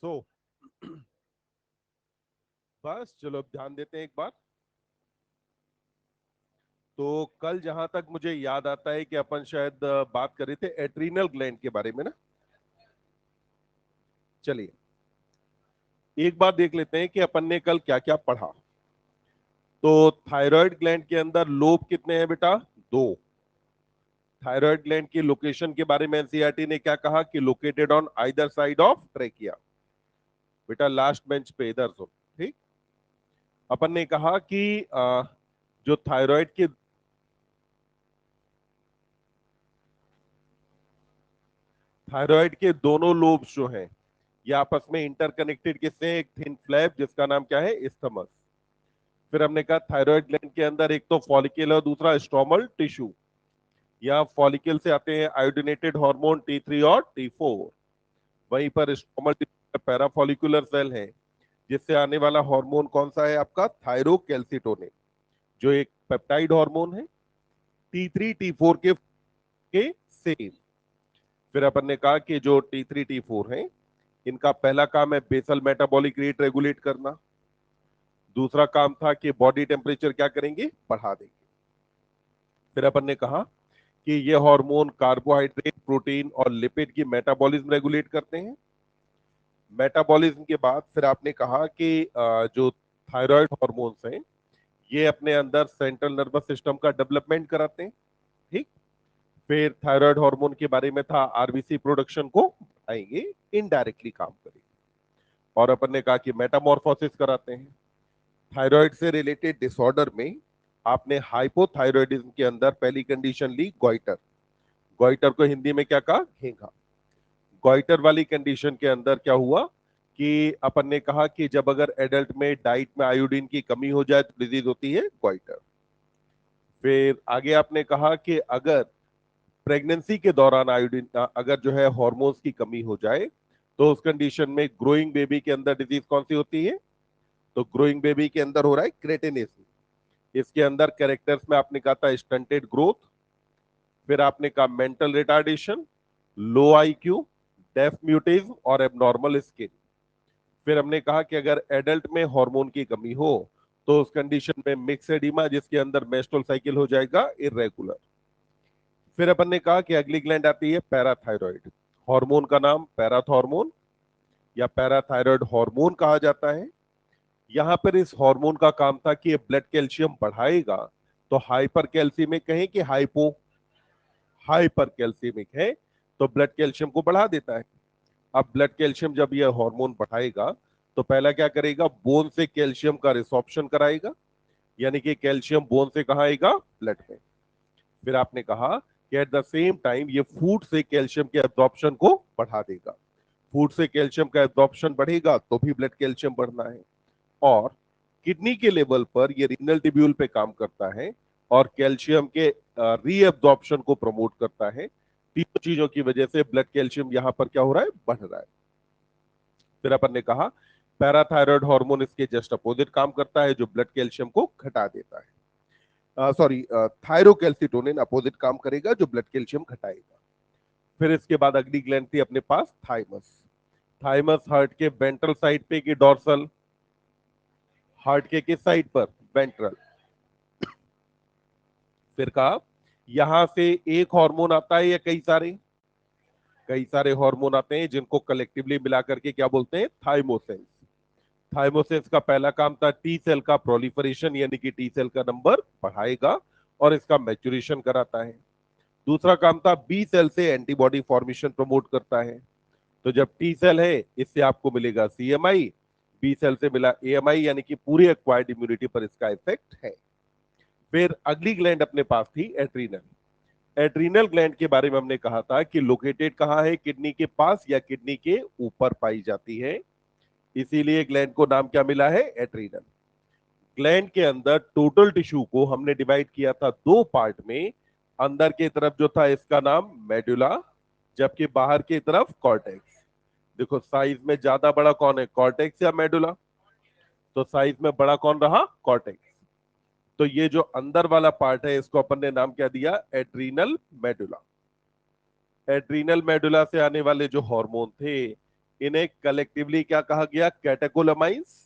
सो बस चलो अब ध्यान देते हैं एक बार। तो कल जहां तक मुझे याद आता है कि अपन शायद बात कर रहे थे एड्रीनल ग्लैंड के बारे में ना। चलिए एक बार देख लेते हैं कि अपन ने कल क्या क्या पढ़ा। तो थायराइड ग्लैंड के अंदर लोब कितने हैं बेटा? दो। थायराइड ग्लैंड की लोकेशन के बारे में एनसीईआरटी ने क्या कहा कि located on either side of trachea. बेटा लास्ट बेंच पे इधर सुन। ठीक। अपन ने कहा कि जो थायराइड के दोनों लोब्स जो हैं ये आपस में इंटरकनेक्टेड किससे हैं? एक थिन फ्लैप जिसका नाम क्या है? इस्थमस। फिर हमने कहा थायराइड ग्लैंड के अंदर एक तो फॉलिकल और दूसरा स्ट्रोमल टिश्यू। यहाँ फॉलिकल से आते हैं आयोडिनेटेड हार्मोन T3 और T4। वहीं पर स्ट्रोमल पैराफॉलिकुलर सेल है जिससे आने वाला हार्मोन कौन सा है आपका? थायरोकैल्सिटोनिन, जो एक पेप्टाइड हार्मोन है T3 T4 के सेम। फिर अपन ने कहा कि जो T3 T4 है इनका पहला काम है बेसल मेटाबॉलिक रेट रेगुलेट करना। दूसरा काम था कि बॉडी टेम्परेचर क्या करेंगे? बढ़ा देंगे। फिर अपन ने कहा कि ये हार्मोन कार्बोहाइड्रेट, प्रोटीन और लिपिड की मेटाबॉलिज्म रेगुलेट करते हैं। मेटाबॉलिज्म के बाद फिर आपने कहा कि जो थायराइड हार्मोन्स हैं ये अपने अंदर सेंट्रल नर्वस सिस्टम का डेवलपमेंट कराते हैं। ठीक। फिर थायराइड हार्मोन के बारे में था आरबीसी प्रोडक्शन को बढ़ाएंगे, इनडायरेक्टली काम करेंगे। और अपन ने कहा कि मेटामॉर्फोसिस कराते हैं। थायराइड से रिलेटेड डिसऑर्डर में आपने हाइपोथायराइडिज्म के अंदर पहली कंडीशन ली गॉइटर। गॉइटर को हिंदी में क्या कहा? घेंघा। गॉइटर वाली कंडीशन के अंदर क्या हुआ कि अपन ने कहा कि जब अगर एडल्ट में डाइट में आयोडीन की कमी हो जाए तो डिजीज होती है गॉइटर। फिर आगे आपने कहा कि अगर प्रेगनेंसी के दौरान आयोडीन अगर जो है हार्मोन्स की कमी हो जाए तो उस कंडीशन में ग्रोइंग बेबी के अंदर डिजीज कौन सी होती है? तो ग्रोइंग बेबी के अंदर हो रहा है क्रेटिनिज्म। इसके अंदर कैरेक्टर्स में आपने कहा था स्टंटेड ग्रोथ। फिर आपने कहा मेंटल रिटार्डेशन, लो आईक्यू, डेफ म्यूटिज्म और एबनॉर्मल स्किन। फिर हमने कहा कि अगर एडल्ट में हार्मोन की कमी हो तो उस कंडीशन में मिक्स एडिमा जिसके अंदर मेंस्ट्रुअल साइकिल हो जाएगा इरेगुलर। फिर अपन ने कहा कि अगली ग्लैंड आती है पैराथायरॉइड। हार्मोन का नाम पैराथॉर्मोन या पैराथायरॉइड हार्मोन कहा जाता है। यहां पर इस हार्मोन का काम था कि ये ब्लड कैल्शियम बढ़ाएगा। तो हाइपर कैल्सियमिक कहें कि हाइपर कैल्सियमिक है तो ब्लड कैल्शियम को बढ़ा देता है। अब ब्लड कैल्शियम जब ये हार्मोन बढ़ाएगा तो पहला क्या करेगा? बोन से कैल्शियम का रिसॉर्प्शन कराएगा, यानी कि कैल्शियम बोन से कहाँ आएगा? ब्लड में। फिर आपने कहा कि एट द सेम टाइम ये फूड से कैल्शियम के एब्जॉर्प्शन को बढ़ा देगा। फूड से कैल्शियम का एब्जॉर्प्शन बढ़ेगा तो भी ब्लड कैल्शियम बढ़ना है। और किडनी के लेवल पर ये रीनल ट्यूब्यूल पे काम करता है और कैल्शियम के रीअब्जॉर्प्शन को प्रमोट करता है। तीनों चीजों की वजह से ब्लड कैल्शियम यहां पर क्या हो रहा है? बढ़ रहा है। फिर अपन ने कहा पैराथायरॉयड हार्मोन इसके जस्ट अपोजिट काम करता है जो ब्लड कैल्शियम को घटा देता है। सॉरी, थायरोकैल्सिटोनिन अपोजिट काम करेगा जो ब्लड कैल्शियम घटाएगा। फिर इसके बाद अगली ग्लैंड थी अपने पास थाइमस। थाइमस हार्ट के वेंट्रल साइड पे कि डॉर्सल? हार्ट के किस साइड पर? वेंट्रल। फिर कहा यहां से एक हार्मोन आता है या कई सारे? कई सारे हार्मोन आते हैं जिनको कलेक्टिवली मिला करके क्या बोलते हैं? थाइमोसिन्स। थाइमोसिन्स का पहला काम था टी सेल का प्रोलिफरेशन, यानी कि टी सेल का नंबर बढ़ाएगा और इसका मैच्योरेशन कराता है। दूसरा काम था बी सेल से एंटीबॉडी फॉर्मेशन प्रमोट करता है। तो जब टी सेल है इससे आपको मिलेगा सीएमआई, बी सेल से मिला एएमआई, यानी कि पूरी एक्वायर्ड इम्यूनिटी पर इसका इफेक्ट है। फिर अगली ग्लैंड अपने पास थी एड्रीनल। एड्रीनल ग्लैंड के बारे में हमने कहा था कि लोकेटेड कहाँ है? किडनी के पास या किडनी के ऊपर पाई जाती है। इसीलिए ग्लैंड को नाम क्या मिला है? एड्रीनल। ग्लैंड के अंदर टोटल टिश्यू को हमने डिवाइड किया था दो पार्ट में। अंदर की तरफ जो था इसका नाम मेडुला, जबकि बाहर की तरफ कॉर्टेक्स। देखो साइज में ज्यादा बड़ा कौन है? कॉर्टेक्स या मेडुला? तो साइज में बड़ा कौन रहा? कॉर्टेक्स। तो ये जो अंदर वाला पार्ट है इसको अपन ने नाम क्या दिया? Adrenal medulla. एड्रीनल मेडुला से आने वाले जो हार्मोन थे इन्हें कलेक्टिवली क्या कहा गया? कैटेकोलामाइंस।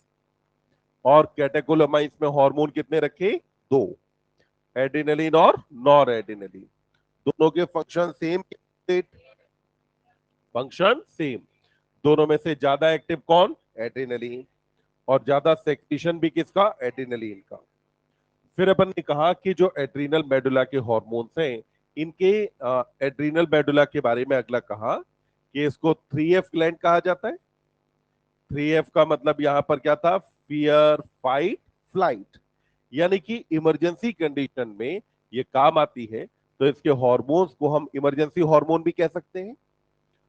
और कैटेकोलामाइंस में हार्मोन कितने रखे? दो, एड्रिनलिन और नॉर एड्रिनलिन। दोनों के फंक्शन सेम, फंक्शन सेम। दोनों में से ज्यादा एक्टिव कौन? एड्रिनलिन। और ज्यादा सेक्रेशन भी किसका? एड्रिनलिन का। फिर अपन ने कहा कि जो एड्रीनल मेडुला के हॉर्मोन्स हैं, इनके एड्रीनल मेडुला के बारे में अगला कहा कि इसको 3F ग्लैंड कहा जाता है। 3F का मतलब यहां पर क्या था? Fear, fight, flight. यानी कि इमरजेंसी कंडीशन में ये काम आती है। तो इसके हॉर्मोन्स को हम इमरजेंसी हार्मोन भी कह सकते हैं।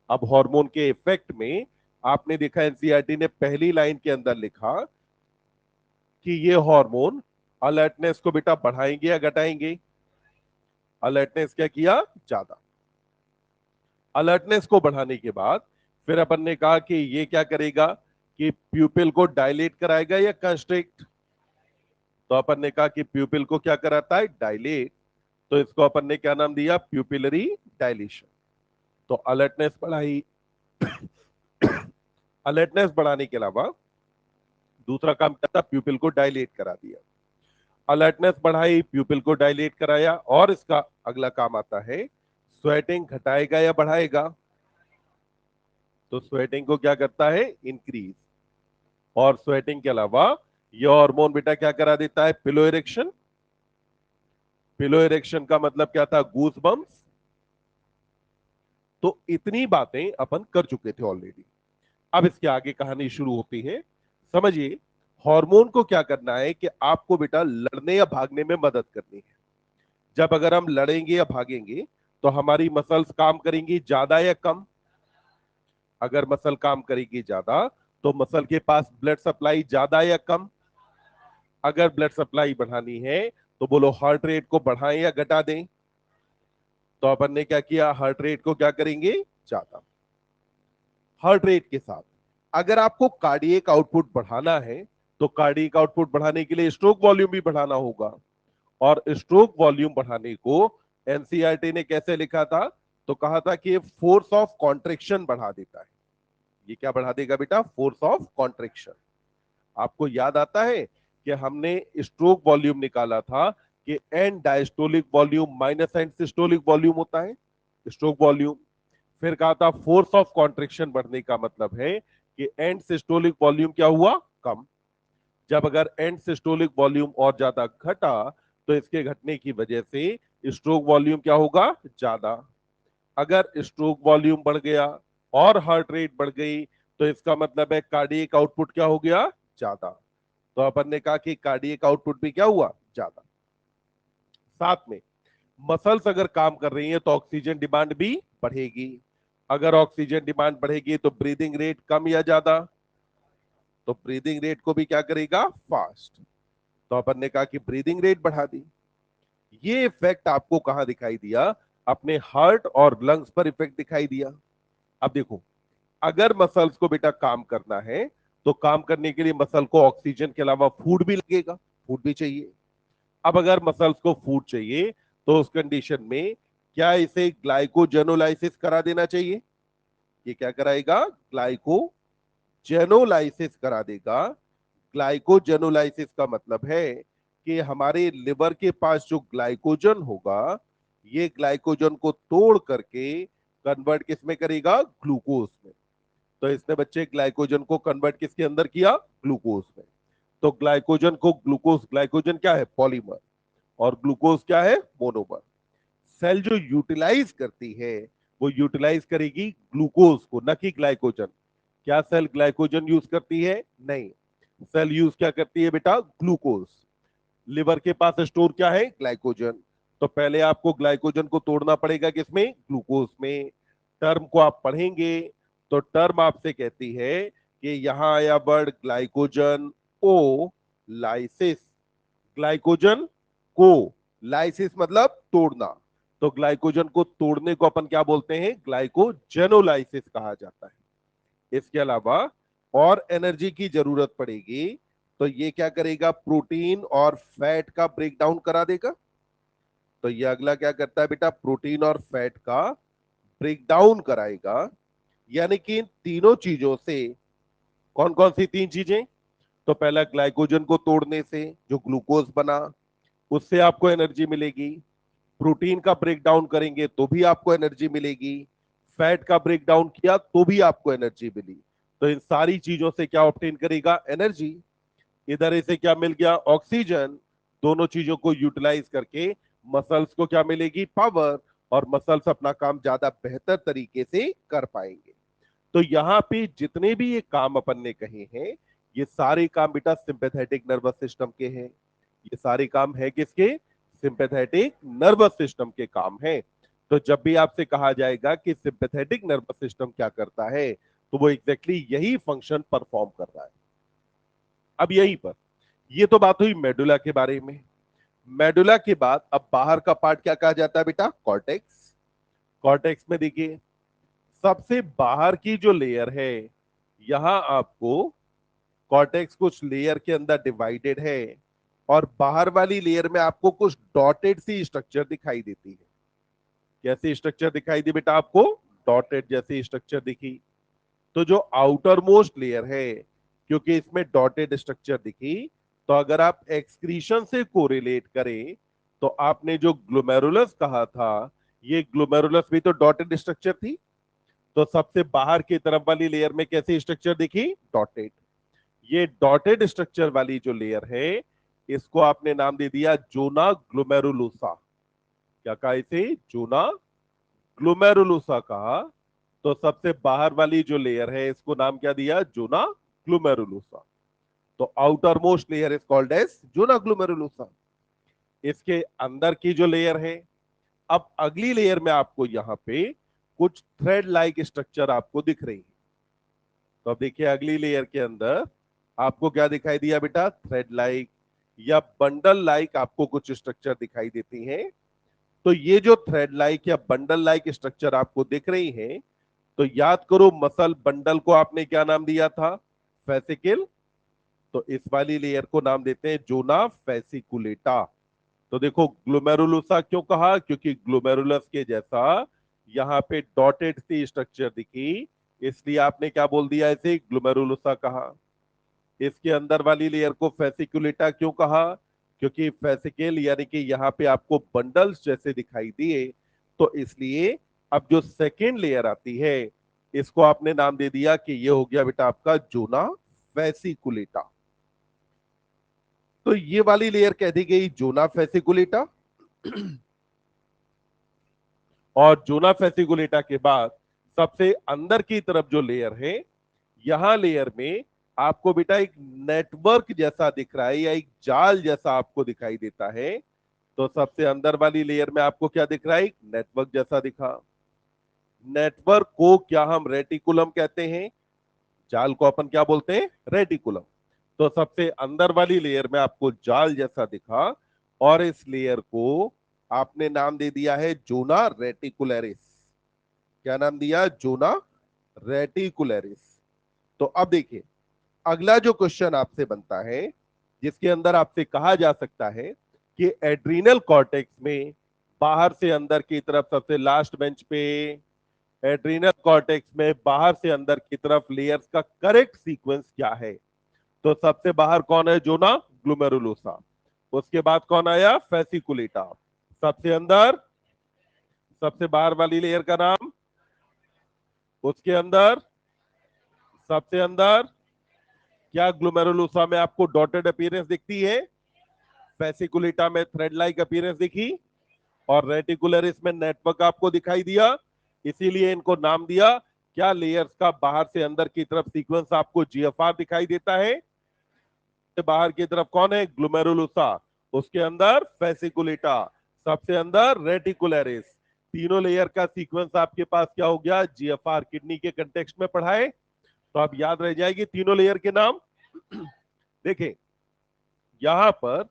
अब हार्मोन के इफेक्ट में आपने देखा, एनसीईआरटी ने पहली लाइन के अंदर लिखा कि ये हार्मोन अलर्टनेस को बेटा बढ़ाएंगे या घटाएंगे? अलर्टनेस क्या किया? ज्यादा। अलर्टनेस को बढ़ाने के बाद फिर अपन ने कहा कि ये क्या करेगा कि प्यूपिल को डायलेट कराएगा या कंस्ट्रिक्ट? तो अपन ने कहा कि प्यूपिल को क्या कराता है? डायलेट। तो इसको अपन ने क्या नाम दिया? Pupillary dilation. तो अलर्टनेस बढ़ाई। अलर्टनेस बढ़ाने के अलावा दूसरा काम क्या था? प्यूपिल को डायलेट करा दिया। अलर्टनेस बढ़ाई, प्यूपिल को डायलेट कराया, और इसका अगला काम आता है स्वेटिंग घटाएगा या बढ़ाएगा? तो स्वेटिंग को क्या करता है? इंक्रीज। और स्वेटिंग के अलावा ये हार्मोन बेटा क्या करा देता है? Pillow erection. पिलो इरेक्शन का मतलब क्या था? Goosebumps. तो इतनी बातें अपन कर चुके थे ऑलरेडी। अब इसके आगे कहानी शुरू होती है। समझिए, हार्मोन को क्या करना है कि आपको बेटा लड़ने या भागने में मदद करनी है। जब अगर हम लड़ेंगे या भागेंगे तो हमारी मसल्स काम करेंगी ज्यादा या कम? अगर मसल काम करेगी ज्यादा तो मसल के पास ब्लड सप्लाई ज्यादा या कम? अगर ब्लड सप्लाई बढ़ानी है तो बोलो हार्ट रेट को बढ़ाएं या घटा दें? तो अपन ने क्या किया? हार्ट रेट को क्या करेंगे? ज्यादा। हार्ट रेट के साथ अगर आपको कार्डियक आउटपुट बढ़ाना है तो कार्डियक आउटपुट बढ़ाने के लिए स्ट्रोक वॉल्यूम भी बढ़ाना होगा। और स्ट्रोक वॉल्यूम बढ़ाने को एनसीईआरटी ने कैसे लिखा था? तो कहा था कि फोर्स ऑफ कॉन्ट्रेक्शन बढ़ा देता है। ये क्या बढ़ा देगा बेटा? Force of contraction. आपको याद आता है कि हमने स्ट्रोक वॉल्यूम निकाला था कि and diastolic volume minus and systolic volume होता है स्ट्रोक वॉल्यूम। फिर कहा था फोर्स ऑफ कॉन्ट्रेक्शन बढ़ने का मतलब है कि एंड सिस्टोलिक वॉल्यूम क्या हुआ? कम। जब अगर एंड सिस्टोलिक वॉल्यूम और ज्यादा घटा तो इसके घटने की वजह से स्ट्रोक वॉल्यूम क्या होगा? ज्यादा। अगर स्ट्रोक वॉल्यूम बढ़ गया और हार्ट रेट बढ़ गई तो इसका मतलब है कार्डियक आउटपुट क्या हो गया? ज्यादा। तो अपन ने कहा कि कार्डियक आउटपुट भी क्या हुआ? ज्यादा। साथ में मसल्स अगर काम कर रही हैं तो ऑक्सीजन डिमांड भी बढ़ेगी। अगर ऑक्सीजन डिमांड बढ़ेगी तो ब्रीदिंग रेट कम या ज्यादा? तो ब्रीदिंग रेट को भी क्या करेगा? फास्ट। तो अपन ने कहा कि ब्रीदिंग रेट बढ़ा दी। ये इफेक्ट आपको कहां दिखाई दिया? अपने हार्ट और लंग्स पर इफेक्ट दिखाई दिया। अब देखो, अगर मसल्स को बेटा काम करना है तो काम करने के लिए मसल को ऑक्सीजन के अलावा फूड भी लगेगा, फूड भी चाहिए। अब अगर मसल्स को फूड चाहिए तो उस कंडीशन में क्या इसे ग्लाइकोजेनोलाइसिस करा देना चाहिए? ये क्या कराएगा? ग्लाइकोजेनोलाइसिस करा देगा। ग्लाइकोजेनोलाइसिस का मतलब है कि हमारे लिवर के पास जो ग्लाइकोजन होगा, ये ग्लाइकोजन को तोड़ करके कन्वर्ट किस में करेगा? ग्लूकोज में। तो इसने बच्चे ग्लाइकोजन को कन्वर्ट किसके अंदर किया? ग्लूकोज में। तो ग्लाइकोजन को ग्लूकोज, ग्लाइकोजन क्या है? पॉलीमर। और ग्लूकोज क्या है? मोनोमर। सेल जो यूटिलाइज करती है वो यूटिलाइज करेगी ग्लूकोज को, न कि ग्लाइकोजन। क्या सेल ग्लाइकोजन यूज करती है? नहीं। सेल यूज क्या करती है बेटा? ग्लूकोज। लिवर के पास स्टोर क्या है? ग्लाइकोजन। तो पहले आपको ग्लाइकोजन को तोड़ना पड़ेगा किसमें? ग्लूकोज में। टर्म को आप पढ़ेंगे तो टर्म आपसे कहती है कि यहां आया वर्ड ग्लाइकोजन ओ लाइसिस। ग्लाइकोजन को, लाइसिस मतलब तोड़ना। तो ग्लाइकोजन को तोड़ने को अपन क्या बोलते हैं? ग्लाइकोजेनोलाइसिस कहा जाता है। इसके अलावा और एनर्जी की जरूरत पड़ेगी तो ये क्या करेगा? प्रोटीन और फैट का ब्रेकडाउन करा देगा। तो ये अगला क्या करता है बेटा? प्रोटीन और फैट का ब्रेकडाउन कराएगा। यानी कि इन तीनों चीजों से, कौन कौन सी तीन चीजें? तो पहला, ग्लाइकोजन को तोड़ने से जो ग्लूकोज बना, उससे आपको एनर्जी मिलेगी। प्रोटीन का ब्रेक डाउन करेंगे तो भी आपको एनर्जी मिलेगी। फैट का ब्रेक डाउन किया तो भी आपको एनर्जी मिली। तो इन सारी चीजों से क्या ऑब्टेन करेगा? एनर्जी। इधर इसे क्या मिल गया? ऑक्सीजन। दोनों चीजों को यूटिलाइज करके मसल्स को क्या मिलेगी? पावर। और मसल्स अपना काम ज्यादा बेहतर तरीके से कर पाएंगे। तो यहाँ पे जितने भी ये काम अपन ने कहे हैं, ये सारे काम बेटा सिंपैथेटिक नर्वस सिस्टम के हैं। ये सारे काम है किसके? सिंपैथेटिक नर्वस सिस्टम के काम है। तो जब भी आपसे कहा जाएगा कि सिंपैथेटिक नर्वस सिस्टम क्या करता है, तो वो एग्जैक्टली यही फंक्शन परफॉर्म कर रहा है। अब यहीं पर, ये तो बात हुई मेडुला के बारे में। मेडुला के बाद अब बाहर का पार्ट क्या कहा जाता है बेटा? कॉर्टेक्स। कॉर्टेक्स में देखिए, सबसे बाहर की जो लेयर है, यहां आपको कॉर्टेक्स कुछ लेयर के अंदर डिवाइडेड है, और बाहर वाली लेयर में आपको कुछ डॉटेड सी स्ट्रक्चर दिखाई देती है। कैसी स्ट्रक्चर दिखाई दी बेटा आपको? डॉटेड जैसी स्ट्रक्चर दिखी। तो जो आउटर मोस्ट लेयर है, क्योंकि इसमें डॉटेड स्ट्रक्चर दिखी, तो अगर आप एक्सक्रीशन से कोरिलेट करें, तो आपने जो ग्लोमेरुलस कहा था, ये ग्लोमेरुलस भी तो डॉटेड स्ट्रक्चर थी। तो सबसे बाहर की तरफ वाली लेयर में कैसी स्ट्रक्चर दिखी? डॉटेड। ये डॉटेड स्ट्रक्चर वाली जो लेयर है, इसको आपने नाम दे दिया जोना ग्लोमेरुलोसा। क्या कहा इसे? जोना ग्लोमेरुलोसा कहा। तो सबसे बाहर वाली जो लेयर है, इसको नाम क्या दिया? Zona glomerulosa. तो outermost layer is called as zona glomerulosa. इसके अंदर की जो लेयर है, अब अगली लेयर में आपको यहां पे कुछ थ्रेड लाइक स्ट्रक्चर आपको दिख रही है। तो अब देखिए, अगली लेयर के अंदर आपको क्या दिखाई दिया बेटा? थ्रेड लाइक या बंडल लाइक आपको कुछ स्ट्रक्चर दिखाई देती हैं। तो ये जो थ्रेड लाइक या बंडल लाइक स्ट्रक्चर आपको दिख रही है, तो याद करो, मसल बंडल को आपने क्या नाम दिया था? फेसिकल। तो इस वाली लेयर को नाम देते हैं जोना फेसिकुलेटा। तो देखो, ग्लोमेरुलोसा क्यों कहा? क्योंकि ग्लोमेरुलस के जैसा यहाँ पे डॉटेड सी स्ट्रक्चर दिखी, इसलिए आपने क्या बोल दिया? इसे ग्लोमेरुलोसा कहा। इसके अंदर वाली लेयर को फेसिकुलेटा क्यों कहा? क्योंकि फेसिकल यानी कि यहाँ पे आपको बंडल्स जैसे दिखाई दिए, तो इसलिए अब जो सेकेंड लेयर आती है, इसको आपने नाम दे दिया कि ये हो गया बेटा आपका जोना फेसिकुलेटा। तो ये वाली लेयर कह दी गई जोना फेसिकुलेटा। और जोना फेसिकुलेटा के बाद सबसे अंदर की तरफ जो लेयर है, यहां लेयर में आपको बेटा एक नेटवर्क जैसा दिख रहा है, या एक जाल जैसा आपको दिखाई देता है। तो सबसे अंदर वाली लेयर में आपको क्या दिख रहा है? एक नेटवर्क जैसा दिखा। नेटवर्क को क्या हम रेटिकुलम कहते हैं? जाल को अपन क्या बोलते हैं? रेटिकुलम। तो सबसे अंदर वाली लेयर में आपको जाल जैसा दिखा, और इस लेयर को आपने नाम दे दिया है जोना रेटिकुलरिस। क्या नाम दिया? Zona reticularis. तो अब देखिए, अगला जो क्वेश्चन आपसे बनता है, जिसके अंदर आपसे कहा जा सकता है कि एड्रीनल कॉर्टेक्स में बाहर से अंदर की तरफ, सबसे लास्ट बेंच पे, एड्रीनल कॉर्टेक्स में बाहर से अंदर की तरफ लेयर्स का करेक्ट सीक्वेंस क्या है? तो सबसे बाहर कौन है? Zona glomerulosa. उसके बाद कौन आया? फेसिकुलेटा। सबसे अंदर, सबसे बाहर वाली लेयर का नाम, उसके अंदर, सबसे अंदर, क्या ग्लोमेरुलोसा में आपको डॉटेड अपीयरेंस दिखती है? फेसिकुलेटा में थ्रेड लाइक अपीयरेंस दिखी, और रेटिकुलरिस में नेटवर्क आपको दिखाई दिया। इसीलिए इनको नाम दिया। क्या लेयर्स का बाहर से अंदर की तरफ सीक्वेंस आपको जीएफआर दिखाई देता है? बाहर की तरफ कौन है? ग्लोमेरुलोसा। उसके अंदर फेसिकुलेटा। सबसे अंदर रेटिकुलरिस। तीनों लेयर का सीक्वेंस आपके पास क्या हो गया? जीएफआर। किडनी के कंटेक्स्ट में पढ़ाए, तो आप याद रह जाएगी तीनों लेयर के नाम। देखें, यहां पर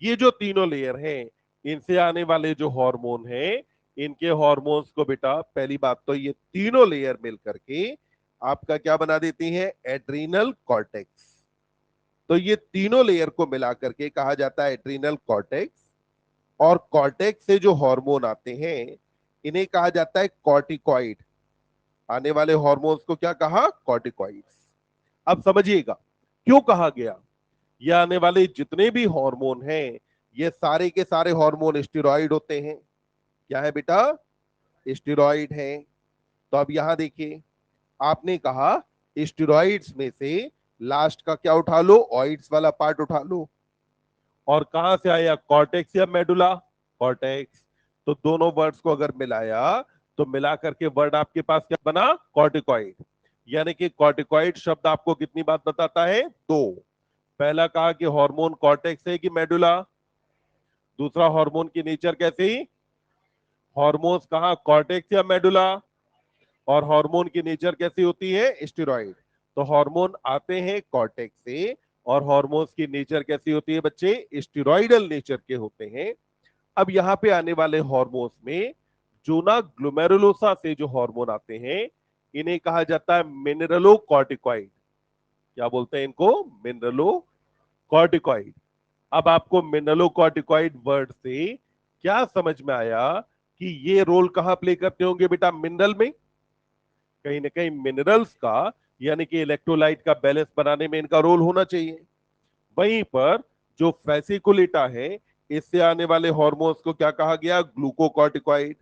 ये जो तीनों लेयर हैं, इनसे आने वाले जो हार्मोन हैं, इनके हार्मोन्स को बेटा, पहली बात तो ये तीनों लेयर मिल करके आपका क्या बना देती हैं? Adrenal cortex. तो ये तीनों लेयर को मिला करके कहा जाता है एड्रीनल कॉर्टेक्स। और कॉर्टेक्स से जो हार्मोन आते हैं, इन्हें कहा जाता है कॉर्टिकॉइड। आने वाले हॉर्मोन्स को क्या कहा? कॉर्टिकॉइड्स। अब समझिएगा क्यों कहा गया। ये आने वाले जितने भी हार्मोन हैं, ये सारे के सारे हार्मोन स्टेरॉइड होते हैं। क्या है बेटा? स्टेरॉइड है। तो अब यहां देखिए, आपने कहा स्टेरॉइड्स में से लास्ट का क्या उठा लो? ऑइड्स वाला पार्ट उठा लो। और कहां से आया? कॉर्टेक्स या मेडुला? कॉर्टेक्स। तो दोनों वर्ड्स को अगर मिलाया तो मिला करके वर्ड आपके पास क्या बना? कॉर्टिकॉइड। यानी कि कॉर्टिकॉइड शब्द आपको कितनी बात बताता है? दो। पहला कहा कि हार्मोन कॉर्टेक्स है कि मेडुला। दूसरा हार्मोन की नेचर कैसी? हार्मोन्स कहा? कॉर्टेक्स या मेडुला। और हार्मोन की नेचर कैसी होती है? स्टेरॉइड। तो हार्मोन आते हैं कॉर्टेक्स से, और हार्मोन्स की नेचर कैसी होती है बच्चे? स्टेरॉइडल नेचर के होते हैं। अब यहाँ पे आने वाले हार्मोन्स में जो ना ग्लोमेरुलोसा से जो हार्मोन आते हैं, इन्हें कहा जाता है मिनरलो कॉर्टिकॉइड। क्या बोलते हैं इनको? मिनरलो कॉर्टिकॉइड। अब आपको मिनरलो कॉर्टिकॉइड वर्ड से क्या समझ में आया कि ये रोल कहां प्ले करते होंगे बेटा? मिनरल में। कहीं ना कहीं मिनरल्स का, यानी कि इलेक्ट्रोलाइट का बैलेंस बनाने में इनका रोल होना चाहिए। वहीं पर जो फेसिकुलेटा है, इससे आने वाले हॉर्मोन्स को क्या कहा गया? ग्लूकोकॉर्टिकॉइड।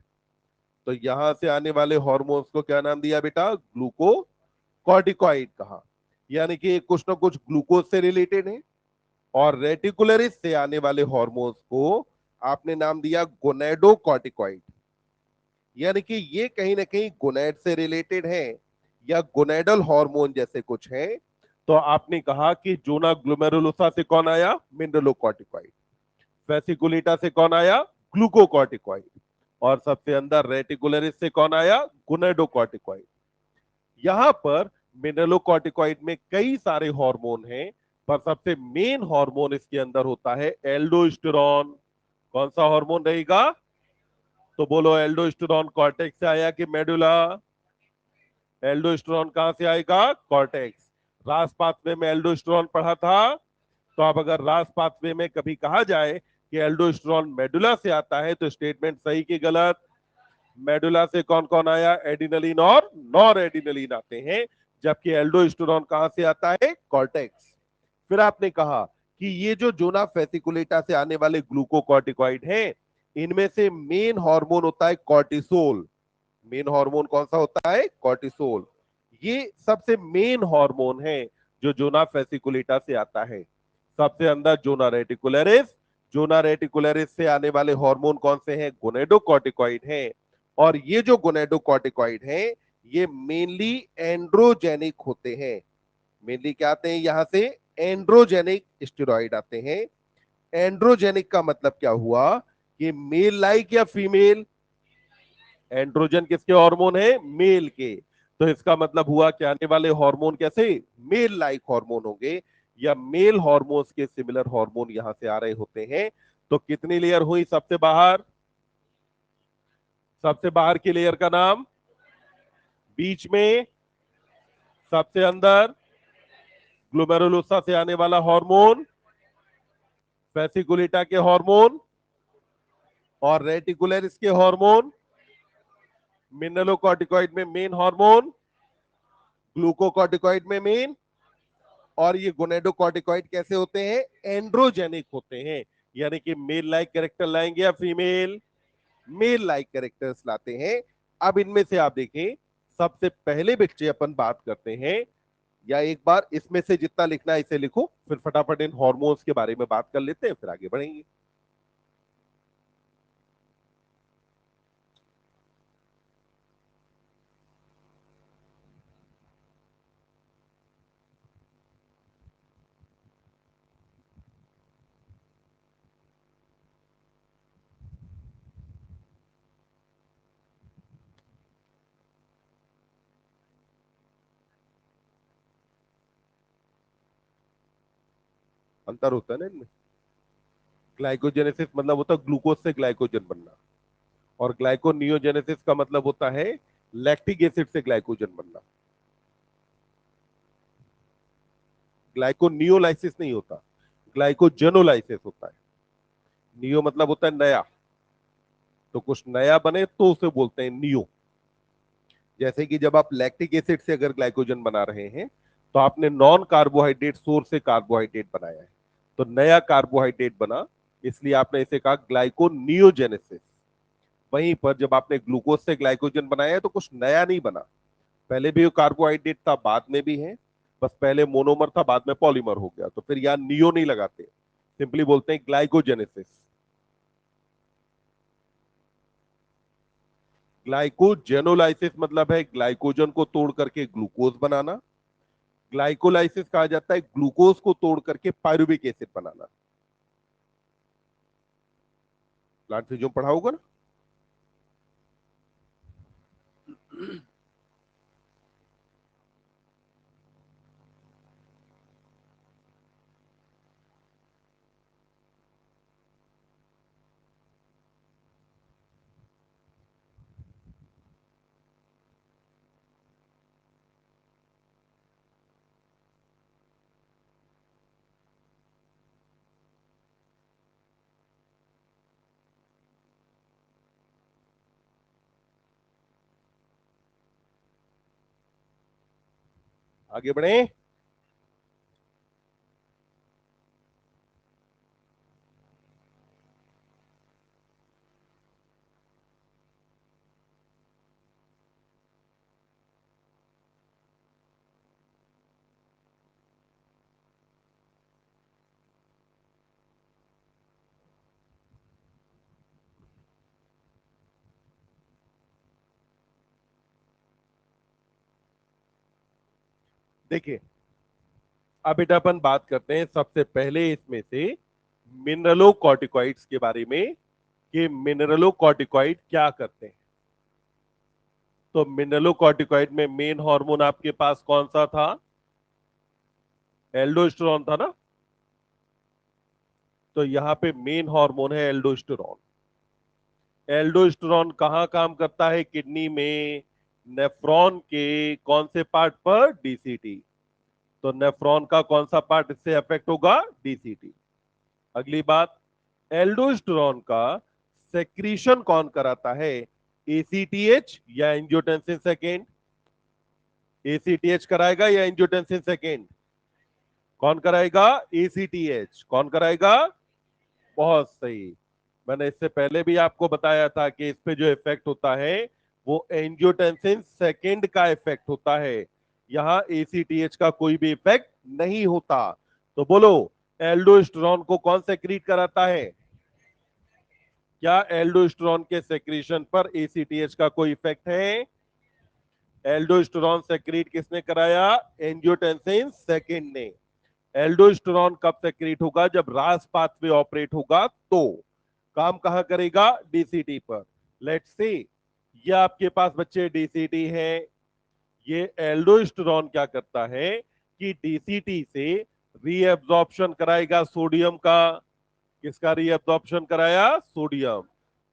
तो यहां से आने वाले हॉर्मोन्स को क्या नाम दिया बेटा? ग्लूकोकॉर्टिकॉइड कहा। यानी कि कुछ ना कुछ ग्लूकोज से रिलेटेड है। और रेटिकुलरिस से आने वाले हॉर्मोन्स को आपने नाम दिया गोनेडोकॉर्टिकॉइड। यानी कि ये कहीं ना कहीं गोनेड से रिलेटेड है, या गोनेडल हार्मोन जैसे कुछ है। तो आपने कहा कि जोना ग्लोमेरुलोसा से कौन आया? मिनरलोकॉर्टिकॉइड। वेसिकुलेटा से कौन आया? ग्लूकोकॉर्टिकॉइड। और सबसे अंदर रेटिकुलरिस से कौन आया? गोनेडोकॉर्टिकॉइड। यहां पर मिनरलोकॉर्टिकॉइड में कई सारे हार्मोन हैं, पर सबसे मेन हार्मोन इसके अंदर होता है एल्डोस्टेरॉन। कौन सा हार्मोन रहेगा? तो बोलो, एल्डोस्टेरॉन कॉर्टेक्स से आया कि मेडुला? एल्डोस्टेरॉन कहां से आएगा? कॉर्टेक्स। रास पाथवे में एल्डोस्टेरॉन पढ़ा था। तो अब अगर रास पाथवे में कभी कहा जाए कि एल्डोस्टेरॉन मेडुला से आता है, तो स्टेटमेंट सही कि गलत? मेडुला से कौन कौन आया? एडिनलिन और नॉर एडिनलिन आते हैं। जबकि एल्डोस्टेरॉन कहां से आता है? कॉर्टेक्स। फिर आपने कहा कि ये जो जोना फेसिकुलेटा से आने वाले ग्लूकोकॉर्टिकॉइड हैं, इनमें से मेन हार्मोन होता है कॉर्टिसोल। मेन हार्मोन कौन सा होता है? कॉर्टिसोल। ये सबसे मेन हार्मोन है जो जोना फेसिकुलेटा से आता है। सबसे अंदर जोना रेटिकुलरिस। जोना रेटिकुलरिस से आने वाले हार्मोन कौन से हैं? गोनेडोकॉर्टिकॉइड हैं। और ये जो गोनेडोकॉर्टिकॉइड हैं, ये मेनली एंड्रोजेनिक होते हैं। मेनली क्या आते हैं यहां से? एंड्रोजेनिक स्टेरॉइड आते हैं। एंड्रोजेनिक का मतलब क्या हुआ? कि मेल लाइक या फीमेल? एंड्रोजन किसके हार्मोन है? मेल के। तो इसका मतलब हुआ कि आने वाले हार्मोन कैसे? मेल लाइक हार्मोन होंगे, या मेल हार्मोन्स के सिमिलर हार्मोन यहां से आ रहे होते हैं। तो कितनी लेयर हुई सबसे बाहर? सबसे बाहर की लेयर का नाम? बीच में? सबसे अंदर? ग्लोमेरुलोसा से आने वाला हार्मोन, वेसिकुलेटा के हार्मोन, और रेटिकुलरिस के हार्मोन। मिनरलोकॉर्टिकॉइड में मेन हार्मोन, ग्लूकोकॉर्टिकॉइड में मेन। और ये गोनेडोकॉर्टिकॉइड कैसे होते हैं? एंड्रोजेनिक होते हैं। यानी कि मेल लाइक कैरेक्टर लाएंगे या फीमेल? मेल लाइक कैरेक्टर्स लाते हैं। अब इनमें से आप देखें, सबसे पहले बच्चे अपन बात करते हैं, या एक बार इसमें से जितना लिखना है इसे लिखो, फिर फटाफट इन हॉर्मोन्स के बारे में बात कर लेते हैं, फिर आगे बढ़ेंगे। अंतर होता है ना इनमें। ग्लाइकोजेनेसिस मतलब होता है ग्लूकोज से ग्लाइकोजन बनना, और ग्लाइकोनियोजेनेसिस का मतलब होता है लैक्टिक एसिड से ग्लाइकोजन बनना। ग्लाइकोनियोलाइसिस नहीं होता, ग्लाइकोजेनोलाइसिस होता है। नियो मतलब होता है नया, तो कुछ नया बने तो उसे बोलते हैं नियो। जैसे कि जब आप लैक्टिक एसिड से अगर ग्लाइकोजन बना रहे हैं तो आपने नॉन कार्बोहाइड्रेट सोर्स से कार्बोहाइड्रेट बनाया है, तो नया कार्बोहाइड्रेट बना, इसलिए आपने इसे कहा ग्लाइकोनियोजेनेसिस। वहीं पर जब आपने ग्लूकोज से ग्लाइकोजन बनाया है तो कुछ नया नहीं बना, पहले भी कार्बोहाइड्रेट था, बाद में भी है, बस पहले मोनोमर था, बाद में पॉलीमर हो गया, तो फिर यहां नियो नहीं लगाते, सिंपली बोलते हैं ग्लाइकोजेनेसिस। ग्लाइकोजेनोलाइसिस मतलब है ग्लाइकोजन को तोड़ करके ग्लूकोज बनाना। ग्लाइकोलाइसिस कहा जाता है ग्लूकोज को तोड़ करके पायरुविक एसिड बनाना। प्लांट से जो पढ़ा होगा ना। आगे बढ़े। देखिए, अब बेटा अपन बात करते हैं सबसे पहले इसमें से मिनरलो कॉर्टिकॉइड्स के बारे में, कि मिनरलो कॉर्टिकॉइड क्या करते हैं। तो मिनरलो कॉर्टिकॉइड में मेन हार्मोन आपके पास कौन सा था? एल्डोस्टेरोन था ना। तो यहाँ पे मेन हार्मोन है एल्डोस्टेरोन। एल्डोस्टेरोन कहाँ काम करता है? किडनी में, नेफ्रॉन के कौन से पार्ट पर? डीसीटी। तो नेफ्रॉन का कौन सा पार्ट इससे अफेक्ट होगा? डीसीटी। अगली बात, एल्डोस्टेरोन का सेक्रीशन कौन कराता है? एसीटीएच या एंजियोटेंसिन सेकेंड? एसीटीएच कराएगा या एंजियोटेंसिन सेकेंड? कौन कराएगा? एसीटीएच। कौन कराएगा? बहुत सही। मैंने इससे पहले भी आपको बताया था कि इस पे जो इफेक्ट होता है वो एंजियोटेंसिन सेकेंड का इफेक्ट होता है, यहां एसीटीएच का कोई भी इफेक्ट नहीं होता। तो बोलो, एल्डोस्टेरोन को कौन सेक्रीट कराता है? क्या एल्डोस्टेरोन के सेक्रीशन पर एसीटीएच का कोई इफेक्ट है? एल्डोस्टेरोन सेक्रीट किसने कराया? एंजियोटेंसिन सेकेंड ने। एल्डोस्टेरोन कब सेक्रीट होगा? जब रास पाथवे ऑपरेट होगा, तो काम कहां करेगा? डीसीटी पर। लेट्स सी, ये आपके पास बच्चे डीसीटी है, ये एल्डोस्टेरोन क्या करता है कि डीसीटी से रीएब्जॉर्प्शन कराएगा सोडियम का। किसका रीएब्जॉर्प्शन कराया? सोडियम।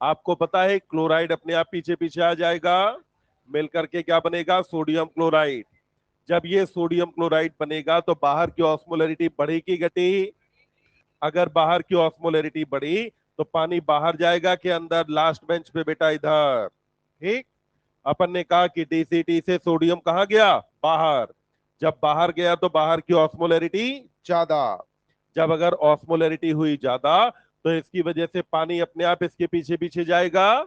आपको पता है क्लोराइड अपने आप पीछे पीछे आ जाएगा, मिलकर के क्या बनेगा? Sodium chloride. जब ये सोडियम क्लोराइड बनेगा तो बाहर की ऑस्मोलरिटी बढ़ेगी घटी? अगर बाहर की ऑस्मोलरिटी बढ़ी तो पानी बाहर जाएगा कि अंदर? लास्ट बेंच पे बेटा इधर। ठीक। अपन ने कहा कि डीसीटी से सोडियम कहां गया? बाहर। जब बाहर गया तो बाहर की ऑस्मोलरिटी ज्यादा। जब अगर ऑस्मोलरिटी हुई ज्यादा तो इसकी वजह से पानी अपने आप इसके पीछे पीछे जाएगा,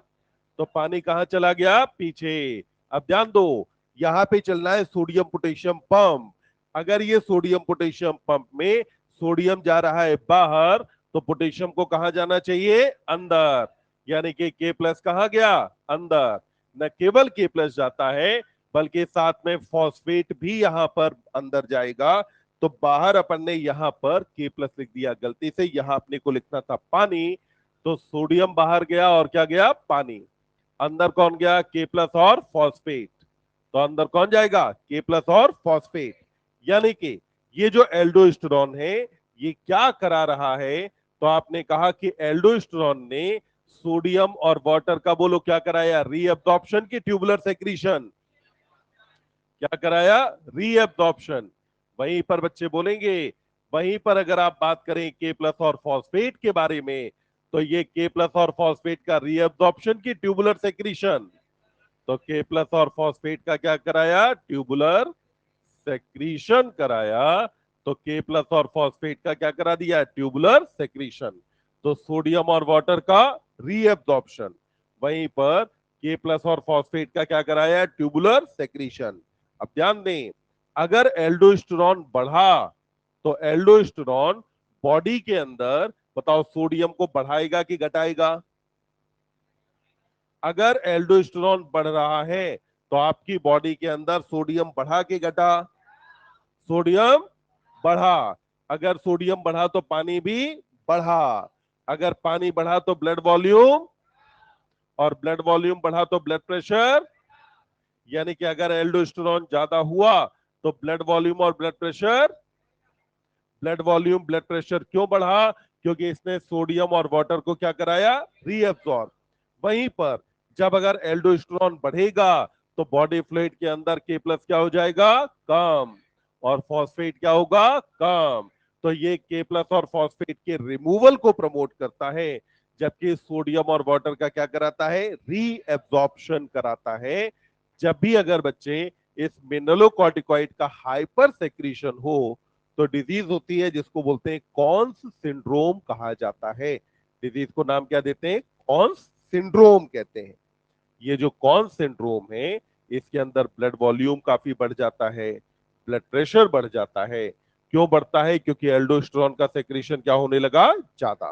तो पानी कहां चला गया? पीछे। अब ध्यान दो, यहां पे चलना है सोडियम पोटेशियम पंप। अगर ये सोडियम पोटेशियम पंप में सोडियम जा रहा है बाहर, तो पोटेशियम को कहां जाना चाहिए? अंदर। यानी कि के प्लस कहां गया? अंदर। न केवल के प्लस जाता है बल्कि साथ में फॉस्फेट भी यहां पर अंदर जाएगा। तो बाहर अपन ने यहां पर के प्लस लिख दिया गलती से, यहां अपने को लिखना था पानी। तो सोडियम बाहर गया और क्या गया? पानी। अंदर कौन गया? के प्लस और फॉस्फेट। तो अंदर कौन जाएगा? के प्लस और फॉस्फेट। यानी कि ये जो एल्डोस्टेरोन है ये क्या करा रहा है? तो आपने कहा कि एल्डोस्टेरोन ने सोडियम और वाटर का, बोलो क्या कराया? रीअब्जॉर्प्शन की ट्यूबुलर सेक्रीशन। क्या कराया? रीअब्जॉर्प्शन। वहीं पर बच्चे बोलेंगे, वहीं पर अगर आप बात करें के प्लस और फॉस्फेट के बारे में, तो ये के प्लस और फॉस्फेट का रीअब्जॉर्प्शन की ट्यूबुलर सेक्रीशन। तो के प्लस और फॉस्फेट का क्या कराया, ट्यूबुलर सेक्रीशन कराया। तो के प्लस और फॉस्फेट का क्या करा दिया, ट्यूबुलर सेक्रीशन। तो सोडियम और वाटर का रीएब्जॉर्प्शन, वहीं पर के प्लस और फॉस्फेट का क्या कराया, ट्यूबुलर सेक्रीशन। अब ध्यान दें, अगर एल्डोस्टेरॉन बढ़ा तो एल्डोस्टेरॉन बॉडी के अंदर, बताओ, सोडियम को बढ़ाएगा कि घटाएगा। अगर एल्डोस्टेरॉन बढ़ रहा है तो आपकी बॉडी के अंदर सोडियम बढ़ा कि घटा, सोडियम बढ़ा। अगर सोडियम बढ़ा तो पानी भी बढ़ा। अगर पानी बढ़ा तो ब्लड वॉल्यूम, और ब्लड वॉल्यूम बढ़ा तो ब्लड प्रेशर। यानी कि अगर एल्डोस्टेरॉन ज्यादा हुआ तो ब्लड वॉल्यूम और blood pressure, blood volume blood pressure क्यों बढ़ा, क्योंकि इसने सोडियम और वाटर को क्या कराया, रीअब्सॉर्ब। वहीं पर जब अगर एल्डोस्टेरॉन बढ़ेगा तो बॉडी फ्लूइड के अंदर के प्लस क्या हो जाएगा, कम, और फॉस्फेट क्या होगा, कम। तो ये के प्लस और फॉस्फेट के रिमूवल को प्रमोट करता है, जबकि सोडियम और वाटर का क्या कराता है, रीएब्जॉर्प्शन कराता है। जब भी अगर बच्चे इस मिनरलोकॉर्टिकॉइड का हाइपर सेक्रीशन हो तो डिजीज होती है जिसको बोलते हैं कॉन्स सिंड्रोम कहा जाता है। डिजीज को नाम क्या देते हैं, कॉन्स सिंड्रोम कहते हैं। ये जो कॉन्स सिंड्रोम है, इसके अंदर ब्लड वॉल्यूम काफी बढ़ जाता है, ब्लड प्रेशर बढ़ जाता है। क्यों बढ़ता है, क्योंकि एल्डोस्टेरॉन का सेक्रेशन क्या होने लगा, ज्यादा।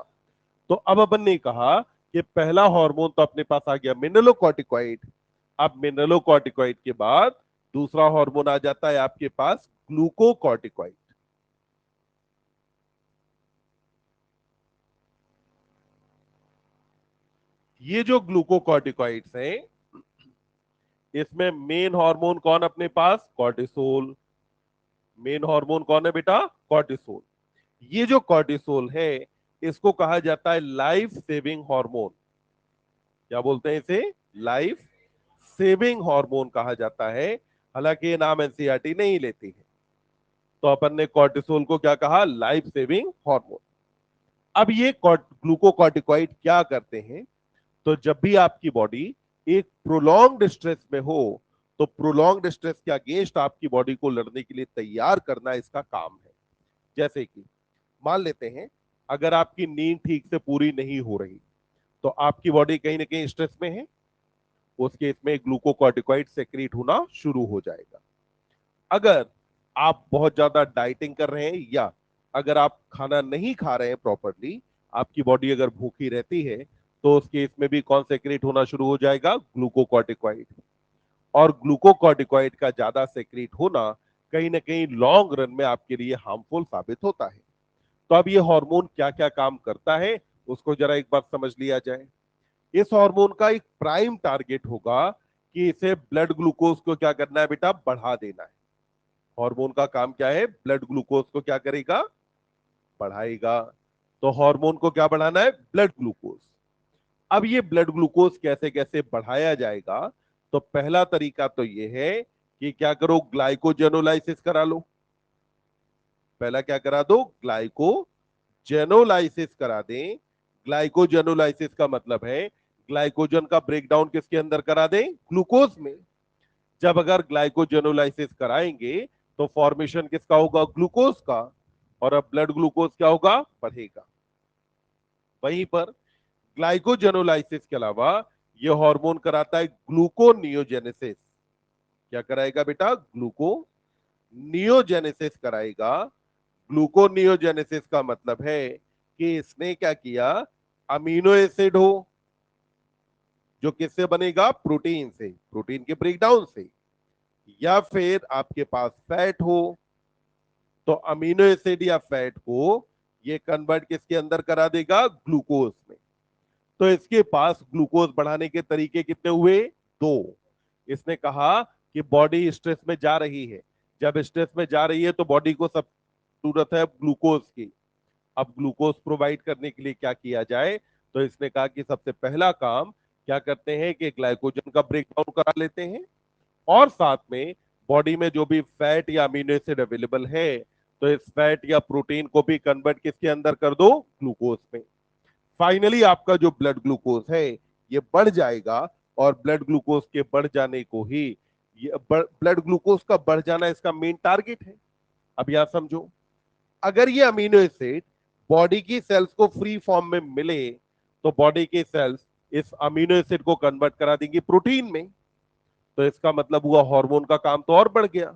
तो अब अपन ने कहा कि पहला हार्मोन तो अपने पास आ गया मिनरलोकॉर्टिकॉइड। अब मिनरलोकॉर्टिकॉइड के बाद दूसरा हार्मोन आ जाता है आपके पास ग्लूकोकॉर्टिकॉइड। ये जो ग्लूकोकॉर्टिकॉइड्स हैं, इसमें मेन हार्मोन कौन अपने पास, कॉर्टिसोल। मेन हार्मोन कौन है बेटा, कॉर्टिसोल। ये जो कॉर्टिसोल है, इसको कहा जाता है लाइफ सेविंग हार्मोन। क्या बोलते हैं इसे, लाइफ सेविंग हार्मोन कहा जाता है। हालांकि ये नाम एनसीईआरटी नहीं लेती है। तो अपन ने कॉर्टिसोल को क्या कहा, लाइफ सेविंग हार्मोन। अब ये ग्लूकोकॉर्टिकॉइड क्या करते हैं, तो जब भी आपकी बॉडी एक प्रोलॉन्ग्ड स्ट्रेस में हो, तो प्रोलॉन्ग्ड स्ट्रेस के अगेंस्ट आपकी बॉडी को लड़ने के लिए तैयार करना इसका काम है। जैसे कि मान लेते हैं, अगर आपकी नींद ठीक से पूरी नहीं हो रही तो आपकी बॉडी कहीं ना कहीं स्ट्रेस में है, उस केस में ग्लूकोकॉर्टिकॉइड सेक्रेट होना शुरू हो जाएगा। अगर आप बहुत ज्यादा डाइटिंग कर रहे हैं, या अगर आप खाना नहीं खा रहे हैं प्रॉपरली, आपकी बॉडी अगर भूखी रहती है, तो उस केस में भी कौन सेक्रेट होना शुरू हो जाएगा, ग्लूकोकॉर्टिकॉइड। और ग्लूकोकॉर्टिकॉइड का ज्यादा सेक्रेट होना कहीं ना कहीं लॉन्ग रन में आपके लिए हार्मफुल साबित होता है। तो अब ये हार्मोन क्या क्या काम करता है, उसको जरा एक बार समझ लिया जाए। इस हार्मोन का एक प्राइम टारगेट होगा कि इसे ब्लड ग्लूकोज को क्या करना है बेटा, बढ़ा देना है। हार्मोन का काम क्या है, ब्लड ग्लूकोज को क्या करेगा, बढ़ाएगा। तो हार्मोन को क्या बढ़ाना है, ब्लड ग्लूकोज। अब ये ब्लड ग्लूकोज कैसे कैसे बढ़ाया जाएगा, तो पहला तरीका तो ये है कि क्या करो, ग्लाइकोजेनोलाइसिस करा लो। पहला क्या करा दो, ग्लाइकोजेनोलाइसिस करा दें। ग्लाइकोजेनोलाइसिस का मतलब है ग्लाइकोजन का ब्रेकडाउन किसके अंदर करा दें, ग्लूकोज में। जब अगर ग्लाइकोजेनोलाइसिस कराएंगे तो फॉर्मेशन किसका होगा, ग्लूकोज का। और अब ब्लड ग्लूकोज क्या होगा, बढ़ेगा। वहीं पर ग्लाइकोजेनोलाइसिस के अलावा यह हार्मोन कराता है ग्लूकोनियोजेनेसिस। क्या कराएगा बेटा, ग्लूकोनियोजेनेसिस कराएगा। ग्लूकोनियोजेनेसिस का मतलब है कि इसने क्या किया, अमीनो एसिड हो जो किससे बनेगा, प्रोटीन से, प्रोटीन के ब्रेकडाउन से, या फिर आपके पास फैट हो, तो अमीनो एसिड या फैट को ये कन्वर्ट किसके अंदर करा देगा, ग्लूकोज में। तो इसके पास ग्लूकोज बढ़ाने के तरीके कितने हुए, दो। इसने कहा कि बॉडी स्ट्रेस में जा रही है, जब स्ट्रेस में जा रही है तो बॉडी को सब जरूरत है ग्लूकोज की। अब ग्लूकोज प्रोवाइड करने के लिए क्या किया जाए, तो इसने कहा कि सबसे पहला काम क्या करते हैं कि ग्लाइकोजन का ब्रेकडाउन करा लेते हैं, और साथ में बॉडी में जो भी फैट या अमीनो एसिड अवेलेबल है, तो इस फैट या प्रोटीन को भी कन्वर्ट किसके अंदर कर दो, ग्लूकोज में। फाइनली आपका जो ब्लड ग्लूकोज है ये बढ़ जाएगा, और ब्लड ग्लूकोज के बढ़ जाने को ही, ब्लड ग्लूकोज का बढ़ जाना इसका मेन टारगेट है। अब यहां समझो, अगर ये अमीनो एसिड बॉडी की सेल्स को फ्री फॉर्म में मिले तो बॉडी के सेल्स इस अमीनो एसिड को कन्वर्ट करा देंगी प्रोटीन में। तो इसका मतलब हुआ हार्मोन का काम तो और बढ़ गया।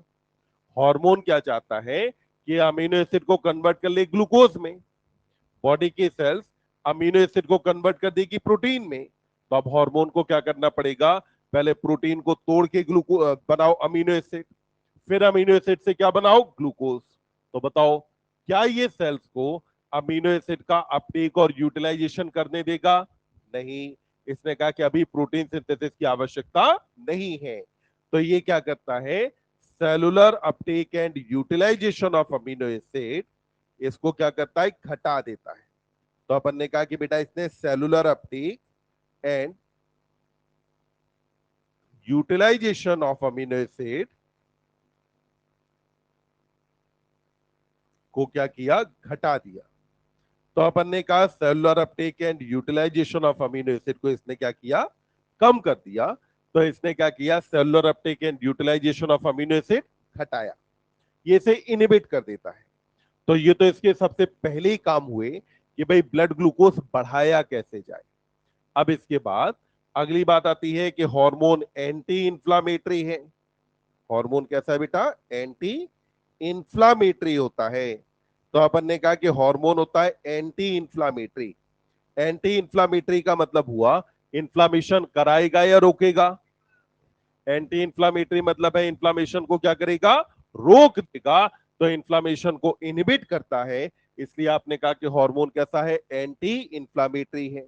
हार्मोन क्या चाहता है कि अमीनो एसिड को कन्वर्ट कर ले ग्लूकोज में, बॉडी की सेल्स अमीनो एसिड को कन्वर्ट कर देगी प्रोटीन में। तो अब हार्मोन को क्या करना पड़ेगा, पहले प्रोटीन को तोड़ के ग्लूको बनाओ अमीनो एसिड, फिर अमीनो एसिड से क्या बनाओ, ग्लूकोज। तो बताओ, क्या ये सेल्स को अमीनो एसिड का अपटेक और यूटिलाइजेशन करने देगा? नहीं। इसने कहा कि अभी प्रोटीन सिंथेसिस की आवश्यकता नहीं है। तो ये क्या करता है, cellular uptake and utilisation of amino acid, इसको क्या करता है, घटा देता है। तो अपन ने कहा कि बेटा इसने cellular uptake and utilisation of amino acid को क्या किया, घटा दिया। तो अपन ने कहा cellular uptake and utilisation of amino acid को इसने क्या किया, कम कर दिया। तो इसने क्या किया, cellular uptake and utilisation of amino acid घटाया, ये इसे इनहिबिट कर देता है। तो ये तो इसके सबसे पहले ही काम हुए कि भाई ब्लड ग्लूकोज बढ़ाया कैसे जाए। अब इसके बाद अगली बात आती है कि हार्मोन एंटी इंफ्लामेटरी है। हार्मोन कैसा है बेटा, एंटी इंफ्लामेटरी होता है। तो अपन ने कहा कि हार्मोन होता है एंटी इंफ्लामेटरी। एंटी इंफ्लामेटरी का मतलब हुआ इंफ्लामेशन कराएगा या रोकेगा? एंटी इंफ्लामेटरी मतलब है इंफ्लामेशन को क्या करेगा, रोक देगा। तो इंफ्लामेशन को इनहिबिट करता है, इसलिए आपने कहा कि हार्मोन कैसा है, एंटी इंफ्लामेटरी है।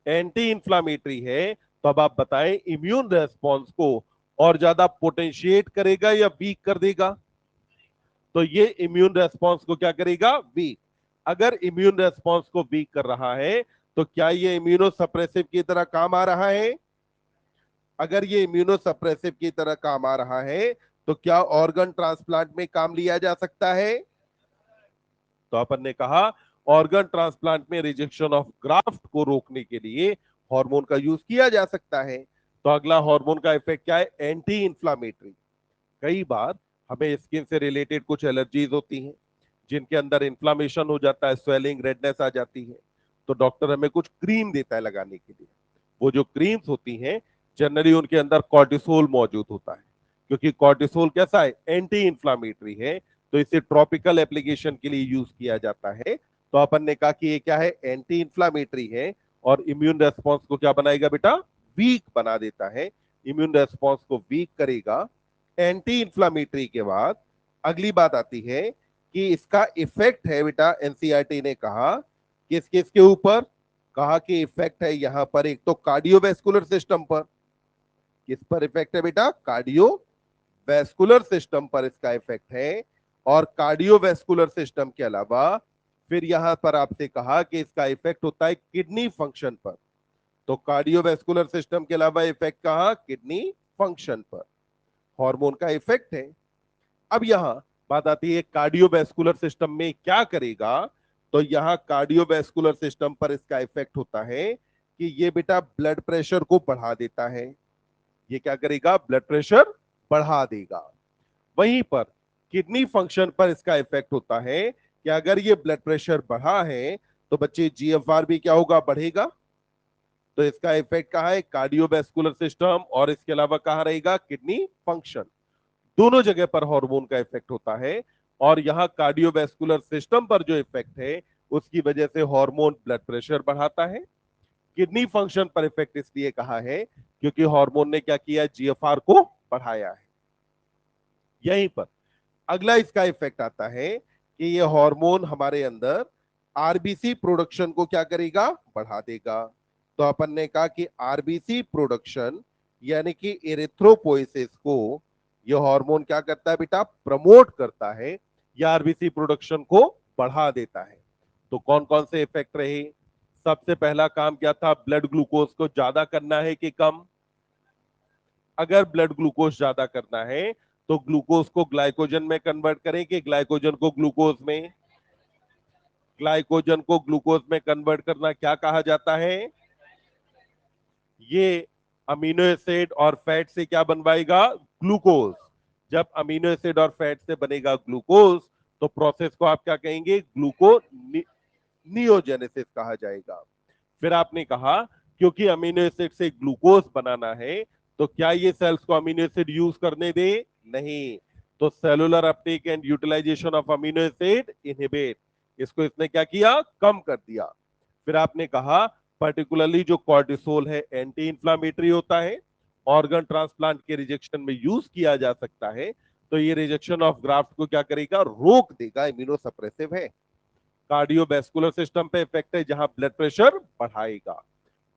एंटी इंफ्लामेटरी है, तो अब आप बताएं इम्यून रेस्पॉन्स को और ज्यादा पोटेंशिएट करेगा या वीक कर देगा? तो ये इम्यून रेस्पॉन्स को क्या करेगा, वीक। अगर इम्यून रेस्पॉन्स को वीक कर रहा है तो क्या ये इम्यूनो सप्रेसिव की तरह काम आ रहा है? अगर ये इम्यूनो सप्रेसिव की तरह काम आ रहा है तो क्या ऑर्गन ट्रांसप्लांट में काम लिया जा सकता है? तो अपन ने कहा ऑर्गन ट्रांसप्लांट में रिजेक्शन ऑफ ग्राफ्ट को रोकने के लिए हार्मोन का यूज किया जा सकता है। तो अगला हार्मोन का इफेक्ट क्या है, एंटी इंफ्लामेटरी। कई बार हमें स्किन से रिलेटेड कुछ एलर्जीज होती हैं जिनके अंदर इन्फ्लामेशन हो जाता है, स्वेलिंग, रेडनेस आ जाती है। तो डॉक्टर हमें कुछ क्रीम देता है लगाने के लिए। वो जो क्रीम्स होती हैं जनरली उनके अंदर कॉर्टिसोल मौजूद होता है, क्योंकि कॉर्टिसोल कैसा है, एंटी इंफ्लामेटरी है। तो इसे ट्रॉपिकल एप्लीकेशन के लिए यूज किया जाता है। तो अपन ने कहा कि ये क्या है, एंटी इंफ्लामेटरी है और इम्यून रेस्पॉन्स को क्या बनाएगा बेटा, वीक बना देता है। इम्यून रेस्पॉन्स को वीक करेगा। एंटी इंफ्लामेटरी के बाद अगली बात आती है कि इसका इफेक्ट है बेटा, एनसीईआरटी ने कहा किस किस के ऊपर, कहा कि इफेक्ट है यहां पर एक तो कार्डियोवैस्कुलर सिस्टम पर। किस पर इफेक्ट है बेटा, कार्डियोवैस्कुलर सिस्टम पर इसका इफेक्ट है। और कार्डियोवैस्कुलर सिस्टम के अलावा फिर यहां पर आपसे कहा कि इसका इफेक्ट होता है किडनी फंक्शन पर। तो कार्डियोवैस्कुलर सिस्टम के अलावा इफेक्ट कहा, किडनी फंक्शन पर हार्मोन का इफेक्ट है। अब यहां बात आती है कार्डियोवैस्कुलर सिस्टम में क्या करेगा। तो यहां कार्डियोवैस्कुलर सिस्टम पर इसका इफेक्ट होता है कि ये बेटा ब्लड प्रेशर को बढ़ा देता है। ये क्या करेगा, ब्लड प्रेशर बढ़ा देगा। वहीं पर किडनी फंक्शन पर इसका इफेक्ट होता है कि अगर ये ब्लड प्रेशर बढ़ा है तो बच्चे जीएफआर भी क्या होगा, बढ़ेगा। तो इसका इफेक्ट कहाँ है, कार्डियोवैस्कुलर सिस्टम और इसके अलावा कहाँ रहेगा, किडनी फंक्शन। दोनों जगह पर हार्मोन का इफेक्ट होता है। और यहां कार्डियोवैस्कुलर सिस्टम पर जो इफेक्ट है उसकी वजह से हार्मोन ब्लड प्रेशर बढ़ाता है। किडनी फंक्शन पर इफेक्ट इसलिए कहा है क्योंकि हार्मोन ने क्या किया, जीएफआर को बढ़ाया है। यहीं पर अगला इसका इफेक्ट आता है कि ये हार्मोन हमारे अंदर आरबीसी प्रोडक्शन को क्या करेगा, बढ़ा देगा। तो अपन ने कहा कि आरबीसी प्रोडक्शन यानी कि एरिथ्रोपोइसिस को ये हार्मोन क्या करता है बेटा, प्रमोट करता है या आरबीसी प्रोडक्शन को बढ़ा देता है। तो कौन कौन से इफेक्ट रहे, सबसे पहला काम क्या था, ब्लड ग्लूकोज को ज्यादा करना है कि कम? अगर ब्लड ग्लूकोज ज्यादा करना है तो ग्लूकोज को ग्लाइकोजन में कन्वर्ट करें कि ग्लाइकोजन को ग्लूकोज में? ग्लाइकोजन को ग्लूकोज में कन्वर्ट करना क्या कहा जाता है, ये अमीनो एसिड और फैट से क्या बनवाएगा? ग्लूकोज। जब अमीनो एसिड और फैट से बनेगा ग्लूकोज तो प्रोसेस को आप क्या कहेंगे? ग्लूको नियोजेनेसिस कहा जाएगा। फिर आपने कहा क्योंकि अमीनो एसिड से ग्लूकोज बनाना है तो क्या ये सेल्स को अमीनो एसिड यूज करने दे? नहीं। तो cellular uptake and utilisation of amino acid inhibit, इसको इसने क्या किया? कम कर दिया। फिर आपने कहा पर्टिकुलरली जो कॉर्टिसोल है एंटी इंफ्लामेटरी होता है, ऑर्गन ट्रांसप्लांट के रिजेक्शन में यूज किया जा सकता है, तो ये रिजेक्शन ऑफ ग्राफ्ट को क्या करेगा? रोक देगा, इम्यूनो सप्रेसिव है। कार्डियोवैस्कुलर सिस्टम पे इफेक्ट है, जहां ब्लड प्रेशर बढ़ाएगा।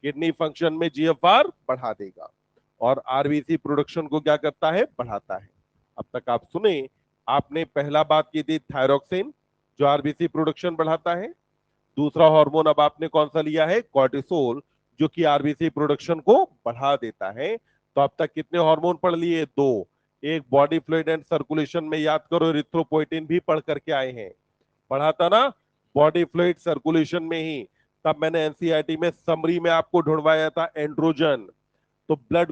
किडनी फंक्शन में जीएफआर बढ़ा देगा। और आरबीसी प्रोडक्शन को क्या करता है? बढ़ाता है। अब तक आप सुने, आपने पहला बात की थी थायरोक्सिन जो आरबीसी प्रोडक्शन बढ़ाता है। दूसरा हार्मोन अब आपने कौन सा लिया है? कॉर्टिसोल, जो कि आरबीसी प्रोडक्शन को बढ़ा देता है। तो अब तक कितने हार्मोन पढ़ लिए? दो। एक बॉडी फ्लूइड एंड सर्कुलेशन में याद करो इरिथ्रोपोइटिन भी पढ़ करके आए हैं, पढ़ा था ना बॉडी फ्लूइड सर्कुलेशन में ही। तब मैंने एनसीईआरटी में समरी में आपको ढूंढवाया था एंड्रोजन। तो ब्लड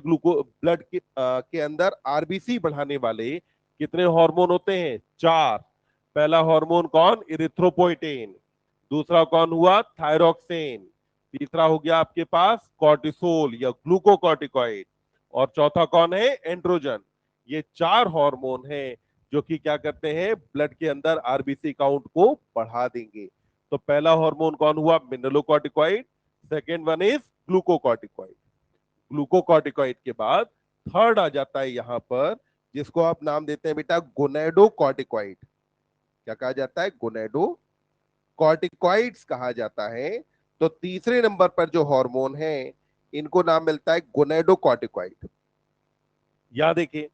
के अंदर आरबीसी बढ़ाने वाले कितने हार्मोन होते हैं? चार। पहला हार्मोन कौन? इरिथ्रोपोइटिन। दूसरा कौन हुआ? थायरोक्सिन। तीसरा हो गया आपके पास कॉर्टिसोल या ग्लूकोकॉर्टिकॉइड। और चौथा कौन है? एंड्रोजन। ये चार हार्मोन हैं जो कि क्या करते हैं? ब्लड के अंदर आरबीसी काउंट को बढ़ा देंगे। तो पहला हार्मोन कौन हुआ? Mineralocorticoid. Second one is glucocorticoid. Glucocorticoid के बाद थर्ड आ जाता है यहां पर, जिसको आप नाम देते हैं बेटा गोनेडोकॉर्टिकॉइड। क्या कहा जाता है? गोनेडोकॉर्टिकॉइड्स कहा जाता है। तो तीसरे नंबर पर जो हार्मोन है इनको नाम मिलता है गोनेडोकॉर्टिकॉइड। याद देखिए,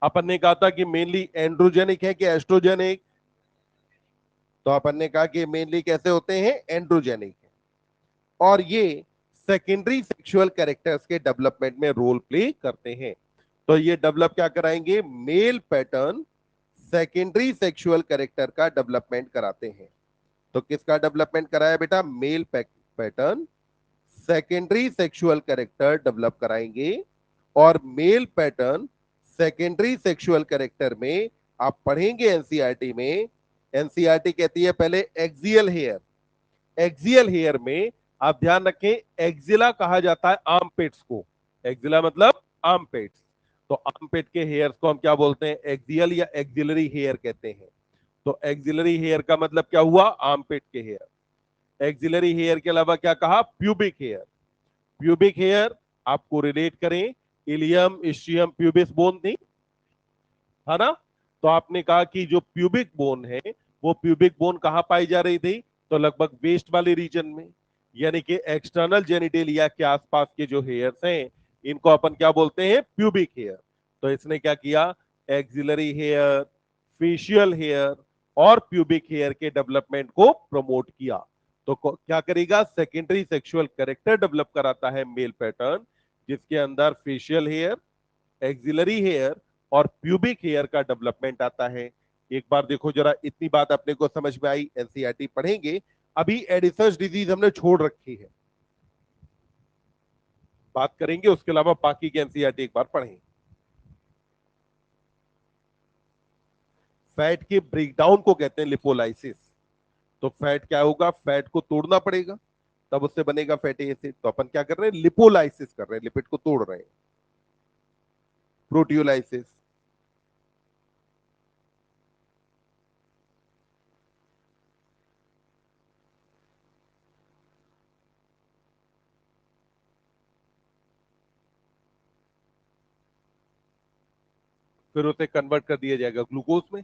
अपन ने कहा था कि मेनली एंड्रोजेनिक है कि एस्ट्रोजेनिक? तो अपन ने कहा कि मेनली कैसे होते हैं? एंड्रोजेनिक है। और ये सेकेंडरी सेक्सुअल कैरेक्टर्स के डेवलपमेंट में रोल प्ले करते हैं। तो ये डेवलप क्या कराएंगे? Male pattern secondary sexual character का डेवलपमेंट कराते हैं। तो किसका डेवलपमेंट कराया बेटा? Male pattern secondary sexual character develop कराएंगे। और male pattern secondary sexual character में आप पढ़ेंगे एनसीईआरटी में। एनसीईआरटी कहती है पहले एक्सियल हेयर। एक्सियल हेयर में आप ध्यान रखें एक्सिला कहा जाता है आर्मपिट्स को। एक्सिला मतलब आर्मपिट्स। तो आर्मपिट के हेयर्स को हम क्या बोलते हैं? एक्सियल या एक्सिलरी हेयर कहते हैं। तो एक्सिलरी हेयर का मतलब क्या हुआ? आर्मपिट के हेयर। एक्सिलरी हेयर के अलावा क्या कहा? Pubic hair. प्यूबिक हेयर आपको रिलेट करें, इलियम इस्चियम प्यूबिस बोन थी, है ना? तो आपने कहा कि जो प्यूबिक बोन है वो प्यूबिक बोन कहां पाई जा रही थी? तो लगभग वेस्ट वाले रीजन में। यानी कि एक्सटर्नल जेनिटेलिया के आसपास के जो हेयर्स हैं इनको अपन क्या बोलते हैं? Pubic hair. तो इसने क्या किया? एक्सिलरी हेयर, फेशियल हेयर और प्यूबिक हेयर के डेवलपमेंट को प्रमोट किया। तो क्या करेगा? सेकेंडरी सेक्सुअल कैरेक्टर डेवलप कराता है मेल पैटर्न, जिसके अंदर फेशियल हेयर, एक्सिलरी हेयर और प्यूबिक हेयर का डेवलपमेंट आता है। एक बार देखो जरा, इतनी बात अपने को समझ में आई, एनसीईआरटी पढ़ेंगे। अभी एडिसन्स डिजीज हमने छोड़ रखी है, बात करेंगे उसके अलावा बाकी के एनसीईआरटी एक बार पढ़ें। फैट के ब्रेकडाउन को कहते हैं लिपोलाइसिस। तो फैट क्या होगा? फैट को तोड़ना पड़ेगा तब उससे बनेगा फैटी एसिड। तो अपन क्या कर रहे हैं? लिपोलाइसिस कर रहे हैं, लिपिड को तोड़ रहे हैं। प्रोटियोलाइसिस। फिर उसे कन्वर्ट कर दिया जाएगा ग्लूकोज में।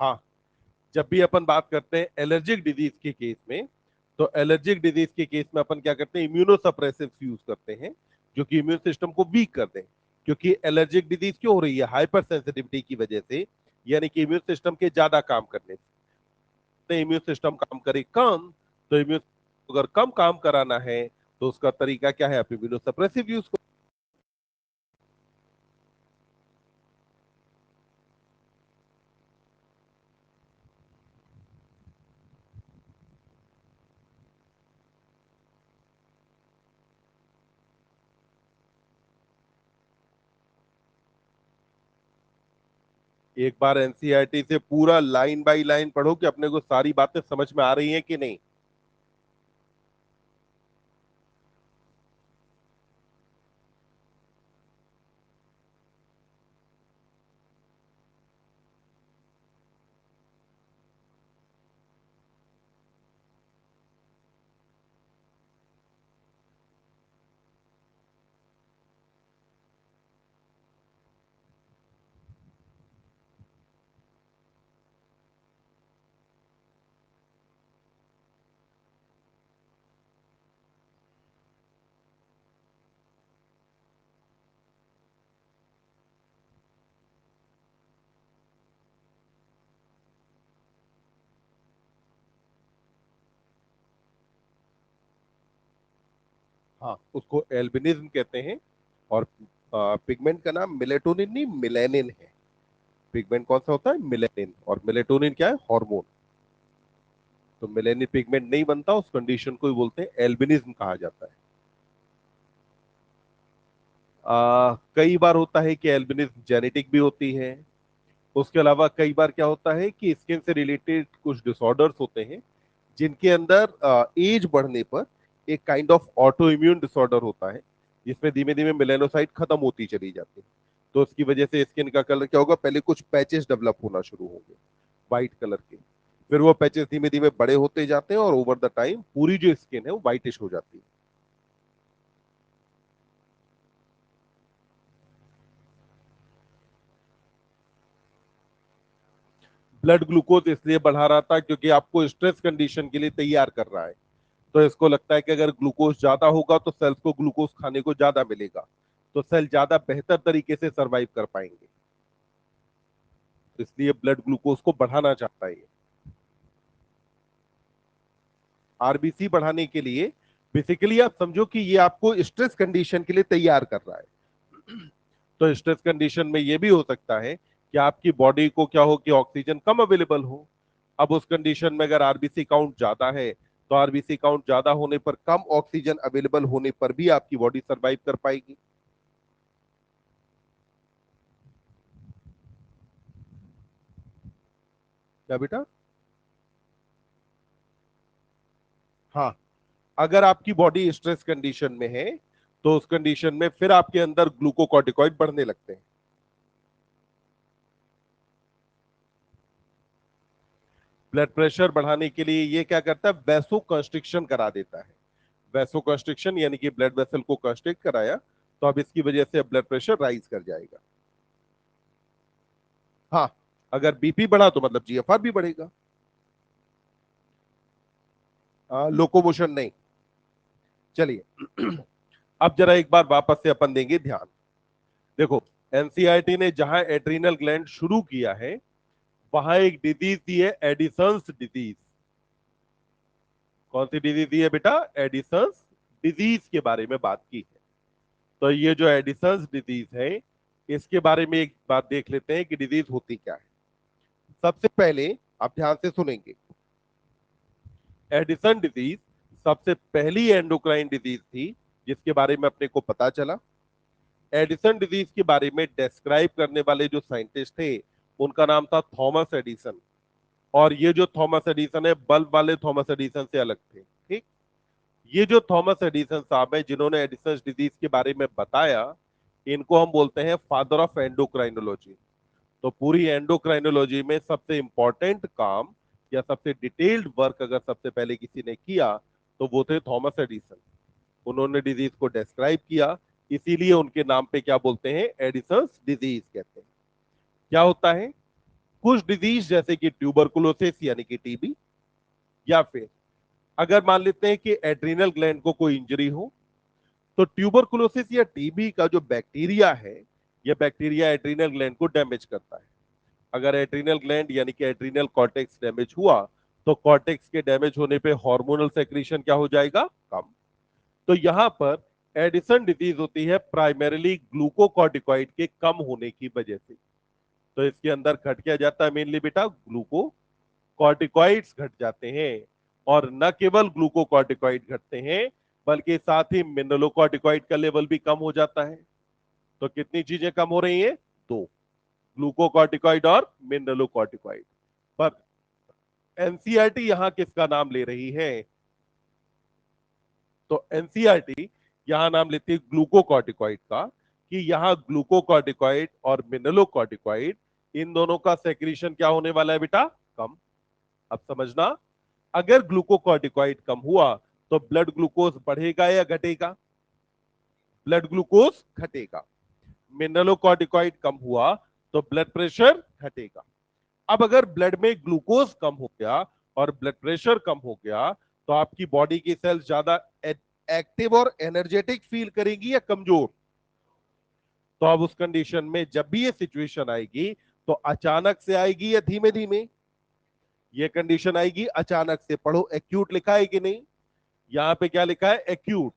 हाँ, जब भी अपन बात करते हैं एलर्जिक डिजीज के केस में, तो एलर्जिक डिजीज के केस में अपन क्या करते हैं? इम्यूनो सप्रेसिव यूज करते हैं जो कि इम्यून सिस्टम को वीक कर दें। क्योंकि एलर्जिक डिजीज क्यों हो रही है? हाइपर सेंसिटिविटी की वजह से, यानी कि इम्यून सिस्टम के ज्यादा काम करने से। इम्यून सिस्टम काम करे कम, तो इम्यून अगर कम काम कराना है तो उसका तरीका क्या है? आप इम्यूनो सप्रेसिव यूज करो। एक बार एनसीईआरटी से पूरा लाइन बाय लाइन पढ़ो कि अपने को सारी बातें समझ में आ रही हैं कि नहीं। हाँ, उसको एल्बिनिज्म कहते हैं। और पिगमेंट का नाम मेलेटोनिन नहीं, मिलेनिन है। पिगमेंट कौन सा होता है? मिलेनिन। और मेलेटोनिन क्या है? हार्मोन। तो मेलेनिन पिगमेंट नहीं बनता, उस कंडीशन को ही बोलते हैं एल्बिनिज्म कहा जाता है। कई बार होता है कि एल्बिनिज्म जेनेटिक भी होती है। उसके अलावा कई बार क्या होता है कि स्किन से रिलेटेड कुछ डिसऑर्डर्स होते हैं जिनके अंदर एज बढ़ने पर एक kind of auto immune disorder होता है, जिसमें धीमे धीमे मेलेनोसाइट खत्म होती चली जाती है। तो उसकी वजह से स्किन का कलर क्या होगा? पहले कुछ पैचेस डेवलप होना शुरू होंगे व्हाइट कलर के, फिर वो पैचेस धीमे धीमे बड़े होते जाते हैं और ओवर द टाइम पूरी जो स्किन है वो व्हाइटिश हो जाती है। ब्लड ग्लूकोज इसलिए बढ़ा रहा था क्योंकि आपको स्ट्रेस कंडीशन के लिए तैयार कर रहा है। तो इसको लगता है कि अगर ग्लूकोज ज्यादा होगा तो सेल्स को ग्लूकोज खाने को ज्यादा मिलेगा, तो सेल ज्यादा बेहतर तरीके से सरवाइव कर पाएंगे। तो इसलिए ब्लड ग्लूकोज को बढ़ाना चाहता है। आरबीसी बढ़ाने के लिए बेसिकली आप समझो कि ये आपको स्ट्रेस कंडीशन के लिए तैयार कर रहा है। तो स्ट्रेस कंडीशन में ये भी हो सकता है कि आपकी बॉडी को क्या हो कि ऑक्सीजन कम अवेलेबल हो। अब उस कंडीशन में अगर आरबीसी काउंट ज्यादा है, तो आरबीसी काउंट ज्यादा होने पर कम ऑक्सीजन अवेलेबल होने पर भी आपकी बॉडी सरवाइव कर पाएगी। क्या बेटा? हाँ, अगर आपकी बॉडी स्ट्रेस कंडीशन में है तो उस कंडीशन में फिर आपके अंदर ग्लूकोकॉर्टिकॉइड बढ़ने लगते हैं। ब्लड प्रेशर बढ़ाने के लिए ये क्या करता है? वैसो कंस्ट्रिक्शन करा देता है। वैसो कंस्ट्रिक्शन यानी कि ब्लड वेसल को कंस्ट्रिक्ट कराया, तो अब इसकी वजह से ब्लड प्रेशर राइज कर जाएगा। हाँ, अगर बीपी बढ़ा तो मतलब जीएफआर भी बढ़ेगा। लोकोमोशन नहीं। चलिए अब जरा एक बार वापस से अपन देंगे ध्यान। देखो, एनसीईआरटी ने जहां एड्रीनल ग्लैंड शुरू किया है वहां एक डिजीज दी है, एडिसन्स डिजीज। कौन सी डिजीज दी है बेटा? एडिसन्स डिजीज के बारे में बात की है। तो ये जो एडिसन्स डिजीज है, इसके बारे में एक बात देख लेते हैं कि डिजीज होती क्या है। सबसे पहले आप ध्यान से सुनेंगे, एडिसन डिजीज सबसे पहली एंडोक्राइन डिजीज थी जिसके बारे में अपने को पता चला। एडिसन डिजीज के बारे में डिस्क्राइब करने वाले जो साइंटिस्ट थे उनका नाम था थॉमस एडिसन। और ये जो थॉमस एडिसन है, बल्ब वाले थॉमस एडिसन से अलग थे। ठीक, ये जो थॉमस एडिसन साहब है जिन्होंने एडिसन डिजीज के बारे में बताया, इनको हम बोलते हैं फादर ऑफ एंडोक्राइनोलॉजी। तो पूरी एंडोक्राइनोलॉजी में सबसे इंपॉर्टेंट काम या सबसे डिटेल्ड वर्क अगर सबसे पहले किसी ने किया तो वो थे थॉमस एडिसन। उन्होंने डिजीज को डिस्क्राइब किया, इसीलिए उनके नाम पे क्या बोलते हैं? एडिसन डिजीज कहते हैं। क्या होता है? कुछ डिजीज जैसे कि ट्यूबरकुलोसिस यानी कि टीबी, या फिर अगर मान लेते हैं कि एड्रीनल ग्लैंड को कोई इंजरी हो, तो ट्यूबरकुलोसिस या टीबी का जो बैक्टीरिया है, यह बैक्टीरिया एड्रीनल ग्लैंड को डैमेज करता है। अगर एड्रीनल ग्लैंड यानी कि एड्रीनल कॉर्टेक्स डैमेज हुआ, तो कॉर्टेक्स के डैमेज होने पे हार्मोनल सेक्रेशन क्या हो जाएगा? कम। तो यहां पर एडिसन डिजीज होती है प्राइमरीली ग्लूकोकॉर्टिकॉइड के कम होने की वजह से। तो इसके अंदर घट क्या जाता है? मेनली बेटा ग्लूकोकॉर्टिकॉइड्स घट जाते हैं। और न केवल ग्लूकोकॉर्टिकॉइड घटते हैं, बल्कि साथ ही मिनरलोकॉर्टिकॉइड का लेवल भी कम हो जाता है। तो कितनी चीजें कम हो रही हैं? दो। ग्लूकोकॉर्टिकॉइड और मिनरलोकॉर्टिकॉइड। पर एनसीईआरटी यहां किसका नाम ले रही है? तो एनसीईआरटी यहां नाम लेती है ग्लूकोकॉर्टिकॉइड का, कि यहां ग्लूकोकॉर्टिकॉइड और मिनरलोकॉर्टिकॉइड इन दोनों का सेक्रीशन क्या होने वाला है बेटा? कम। अब समझना, अगर ग्लूकोकॉर्टिकॉइड कम हुआ तो ब्लड ग्लूकोज बढ़ेगा या घटेगा? ब्लड ग्लूकोज घटेगा। मिनरलोकॉर्टिकॉइड कम हुआ तो ब्लड प्रेशर घटेगा। अब अगर ब्लड में ग्लूकोज कम हो गया और ब्लड प्रेशर कम हो गया तो आपकी बॉडी की सेल्स ज्यादा एक्टिव और एनर्जेटिक फील करेंगी या कमजोर? तो अब उस कंडीशन में जब भी ये सिचुएशन आएगी तो अचानक से आएगी या धीमे धीमे? ये कंडीशन आएगी अचानक से। पढ़ो, एक्यूट लिखा है कि नहीं? यहां पे क्या लिखा है? एक्यूट।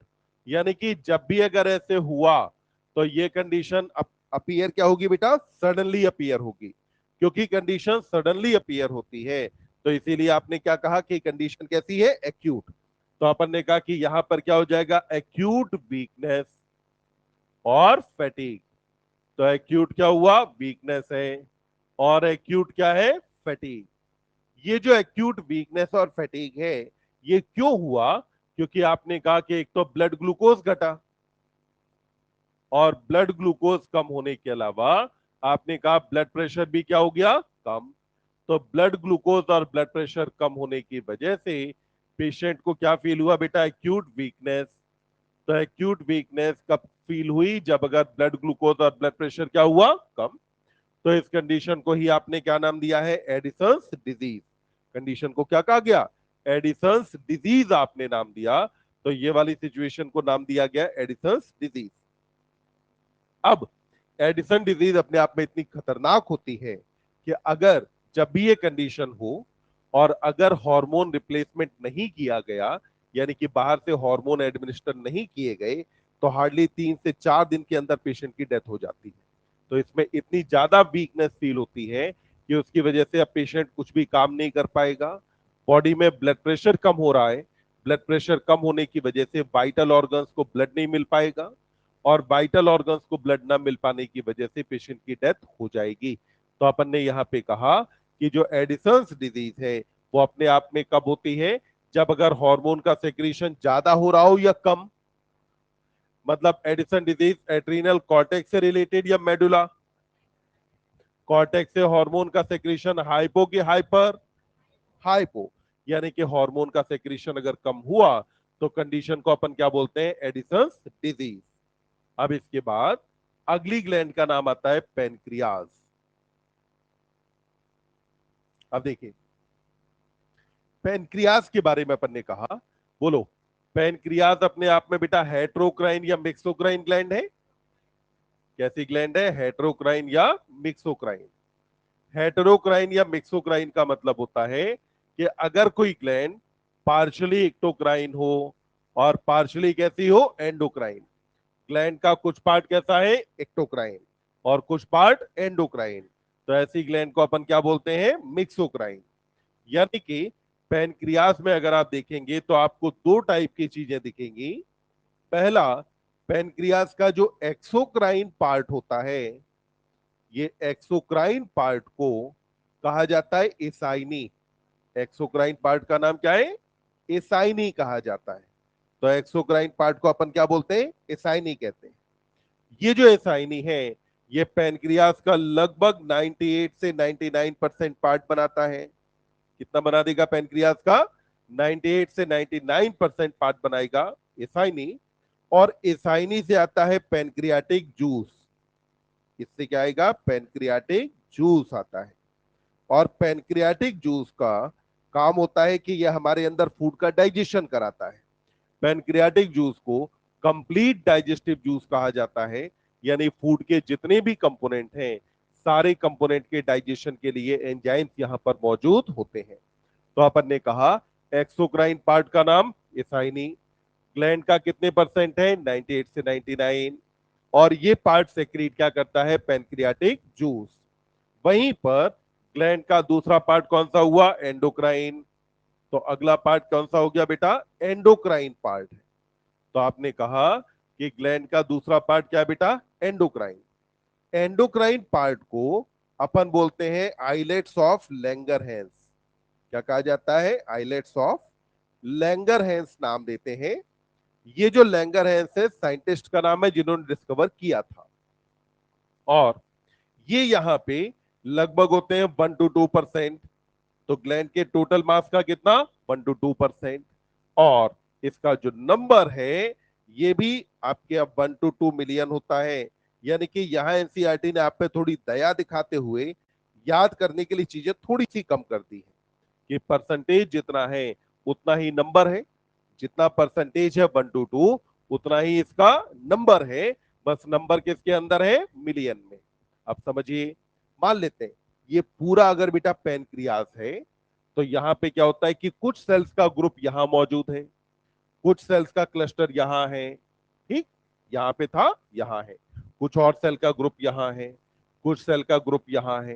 यानी कि जब भी अगर ऐसे हुआ तो ये कंडीशन अपीयर क्या होगी बेटा? सडनली अपीयर होगी। क्योंकि कंडीशन सडनली अपीयर होती है तो इसीलिए आपने क्या कहा कि कंडीशन कैसी है? एक्यूट। तो अपन ने कहा कि यहां पर क्या हो जाएगा? एक्यूट वीकनेस और फैटिग। तो एक्यूट क्या हुआ? वीकनेस है। और एक्यूट क्या है? फैटिग। ये जो एक्यूट वीकनेस और फैटिग है ये क्यों हुआ? क्योंकि आपने कहा कि एक तो ब्लड ग्लूकोज घटा, और ब्लड ग्लूकोज कम होने के अलावा आपने कहा ब्लड प्रेशर भी क्या हो गया? कम। तो ब्लड ग्लूकोज और ब्लड प्रेशर कम होने की वजह से पेशेंट को क्या फील हुआ बेटा? Acute weakness. तो एक्यूट वीकनेस कब फील हुई? जब अगर ब्लड ग्लूकोज और ब्लड प्रेशर क्या हुआ? कम। तो इस कंडीशन को ही आपने क्या नाम दिया है? Edison's disease. कंडीशन को क्या कहा गया? एडिसन्स डिजीज आपने नाम दिया। तो ये वाली सिचुएशन को नाम दिया गया एडिसन्स डिजीज। अब एडिसन डिजीज अपने आप में इतनी खतरनाक होती है कि अगर जब भी ये कंडीशन हो और अगर हार्मोन रिप्लेसमेंट नहीं किया गया, यानी कि बाहर से हार्मोन एडमिनिस्टर नहीं किए गए, तो हार्डली 3 से 4 दिन के अंदर पेशेंट की डेथ हो जाती है। तो इसमें इतनी ज्यादा वीकनेस फील होती है कि उसकी वजह से अब पेशेंट कुछ भी काम नहीं कर पाएगा। बॉडी में ब्लड प्रेशर कम हो रहा है, ब्लड प्रेशर कम होने की वजह से वाइटल ऑर्गन्स को ब्लड नहीं मिल पाएगा, और वाइटल ऑर्गन्स को ब्लड न मिल पाने की वजह से पेशेंट की डेथ हो जाएगी। तो अपन ने यहाँ पे कहा कि जो एडिसन्स डिजीज है वो अपने आप में कब होती है? जब अगर हार्मोन का सेक्रीशन ज्यादा हो रहा हो या कम। मतलब एडिसन डिजीज एड्रीनल कॉर्टेक्स से रिलेटेड या मेडुला? कॉर्टेक्स से हार्मोन का सेक्रीशन हाइपो की हाइपर? हाइपो। यानी कि हार्मोन का सेक्रीशन अगर कम हुआ तो कंडीशन को अपन क्या बोलते हैं? Edison's disease. अब इसके बाद अगली ग्लैंड का नाम आता है पेनक्रियाज। अब देखिए, पेनक्रियाज के बारे में अपन ने कहा, बोलो, पेनक्रियाज अपने आप में बेटा हेट्रोक्राइन या मिक्सोक्राइन ग्लैंड है? कैसी ग्लैंड है? हेट्रोक्राइन या मिक्सोक्राइन? हेटेरोक्राइन या मिक्सोक्राइन का मतलब होता है कि अगर कोई ग्लैंड पार्शियली एक्टोक्राइन हो और पार्शियली कैसी हो? एंडोक्राइन। ग्लैंड का कुछ पार्ट कैसा है? एक्टोक्राइन, और कुछ पार्ट एंडोक्राइन। तो ऐसी ग्लैंड को अपन क्या बोलते हैं? मिक्सोक्राइन। यानी कि पैनक्रियास में अगर आप देखेंगे तो आपको 2 टाइप की चीजें दिखेंगी। पहला, पैनक्रियास का जो एक्सोक्राइन पार्ट होता है, ये एक्सोक्राइन पार्ट को कहा जाता है एसाइनी। एक्सोक्राइन पार्ट का नाम क्या है? एसाइनी कहा जाता है। तो एक्सोक्राइन पार्ट को अपन क्या बोलते हैं? एसाइनी कहते हैं। ये जो एसाइनी है ये पैनक्रियास का लगभग 98 से 99% पार्ट बनाता है। कितना बना देगा पैनक्रियास का? 98 से 99% पार्ट बनाएगा एसाइनी। और एसाइनी से आता है पैनक्रियाटिक जूस। इससे क्या आएगा? पैनक्रियाटिक जूस आता है। और पैनक्रियाटिक जूस का काम होता है कि यह हमारे अंदर फूड का डाइजेशन कराता है। पैनक्रियाटिक जूस को कंप्लीट डाइजेस्टिव जूस कहा जाता है। यानी फूड के जितने भी कंपोनेंट हैं सारे कंपोनेंट के डाइजेशन के लिए एंजाइम्स यहां पर मौजूद होते हैं। तो अपन ने कहा एक्सोक्राइन पार्ट का नाम एसाइनी। ग्लैंड का कितने परसेंट है? 98 से 99। और ये पार्ट सेक्रीट क्या करता है? Pancreatic juice. वहीं पर ग्लैंड का दूसरा पार्ट कौन सा हुआ? एंडोक्राइन। तो अगला पार्ट कौन सा हो गया बेटा? एंडोक्राइन पार्ट है। तो आपने कहा कि ग्लैंड का दूसरा पार्ट क्या है बेटा? एंडोक्राइन। एंडोक्राइन पार्ट को अपन बोलते हैं आइलेट्स ऑफ लैंगरहैंस। क्या कहा जाता है? आइलेट्स ऑफ लैंगरहैंस नाम देते हैं। ये जो लैंगरहैंस है साइंटिस्ट का नाम है जिन्होंने डिस्कवर किया था। और ये यहां पे लगभग होते हैं 1 to 2%। तो ग्लैंड के टोटल मास का कितना? 1 to 2%। और इसका जो नंबर है ये भी आपके अब 1 to 2 मिलियन होता है। यानी कि यहां एनसीईआरटी ने आप पे थोड़ी दया दिखाते हुए याद करने के लिए चीजें थोड़ी सी कम कर दी है कि परसेंटेज जितना है उतना ही नंबर है। जितना परसेंटेज है 1 to 2 उतना ही इसका नंबर है। बस नंबर किसके अंदर है? मिलियन में। अब समझिए, मान लेते हैं ये पूरा अगर बेटा पैनक्रियास है तो यहां पे क्या होता है कि कुछ सेल्स का ग्रुप यहां मौजूद है, कुछ सेल्स का क्लस्टर यहां है। ठीक, यहां पे था, यहां है। कुछ और सेल का ग्रुप यहां है, कुछ सेल का ग्रुप यहां है।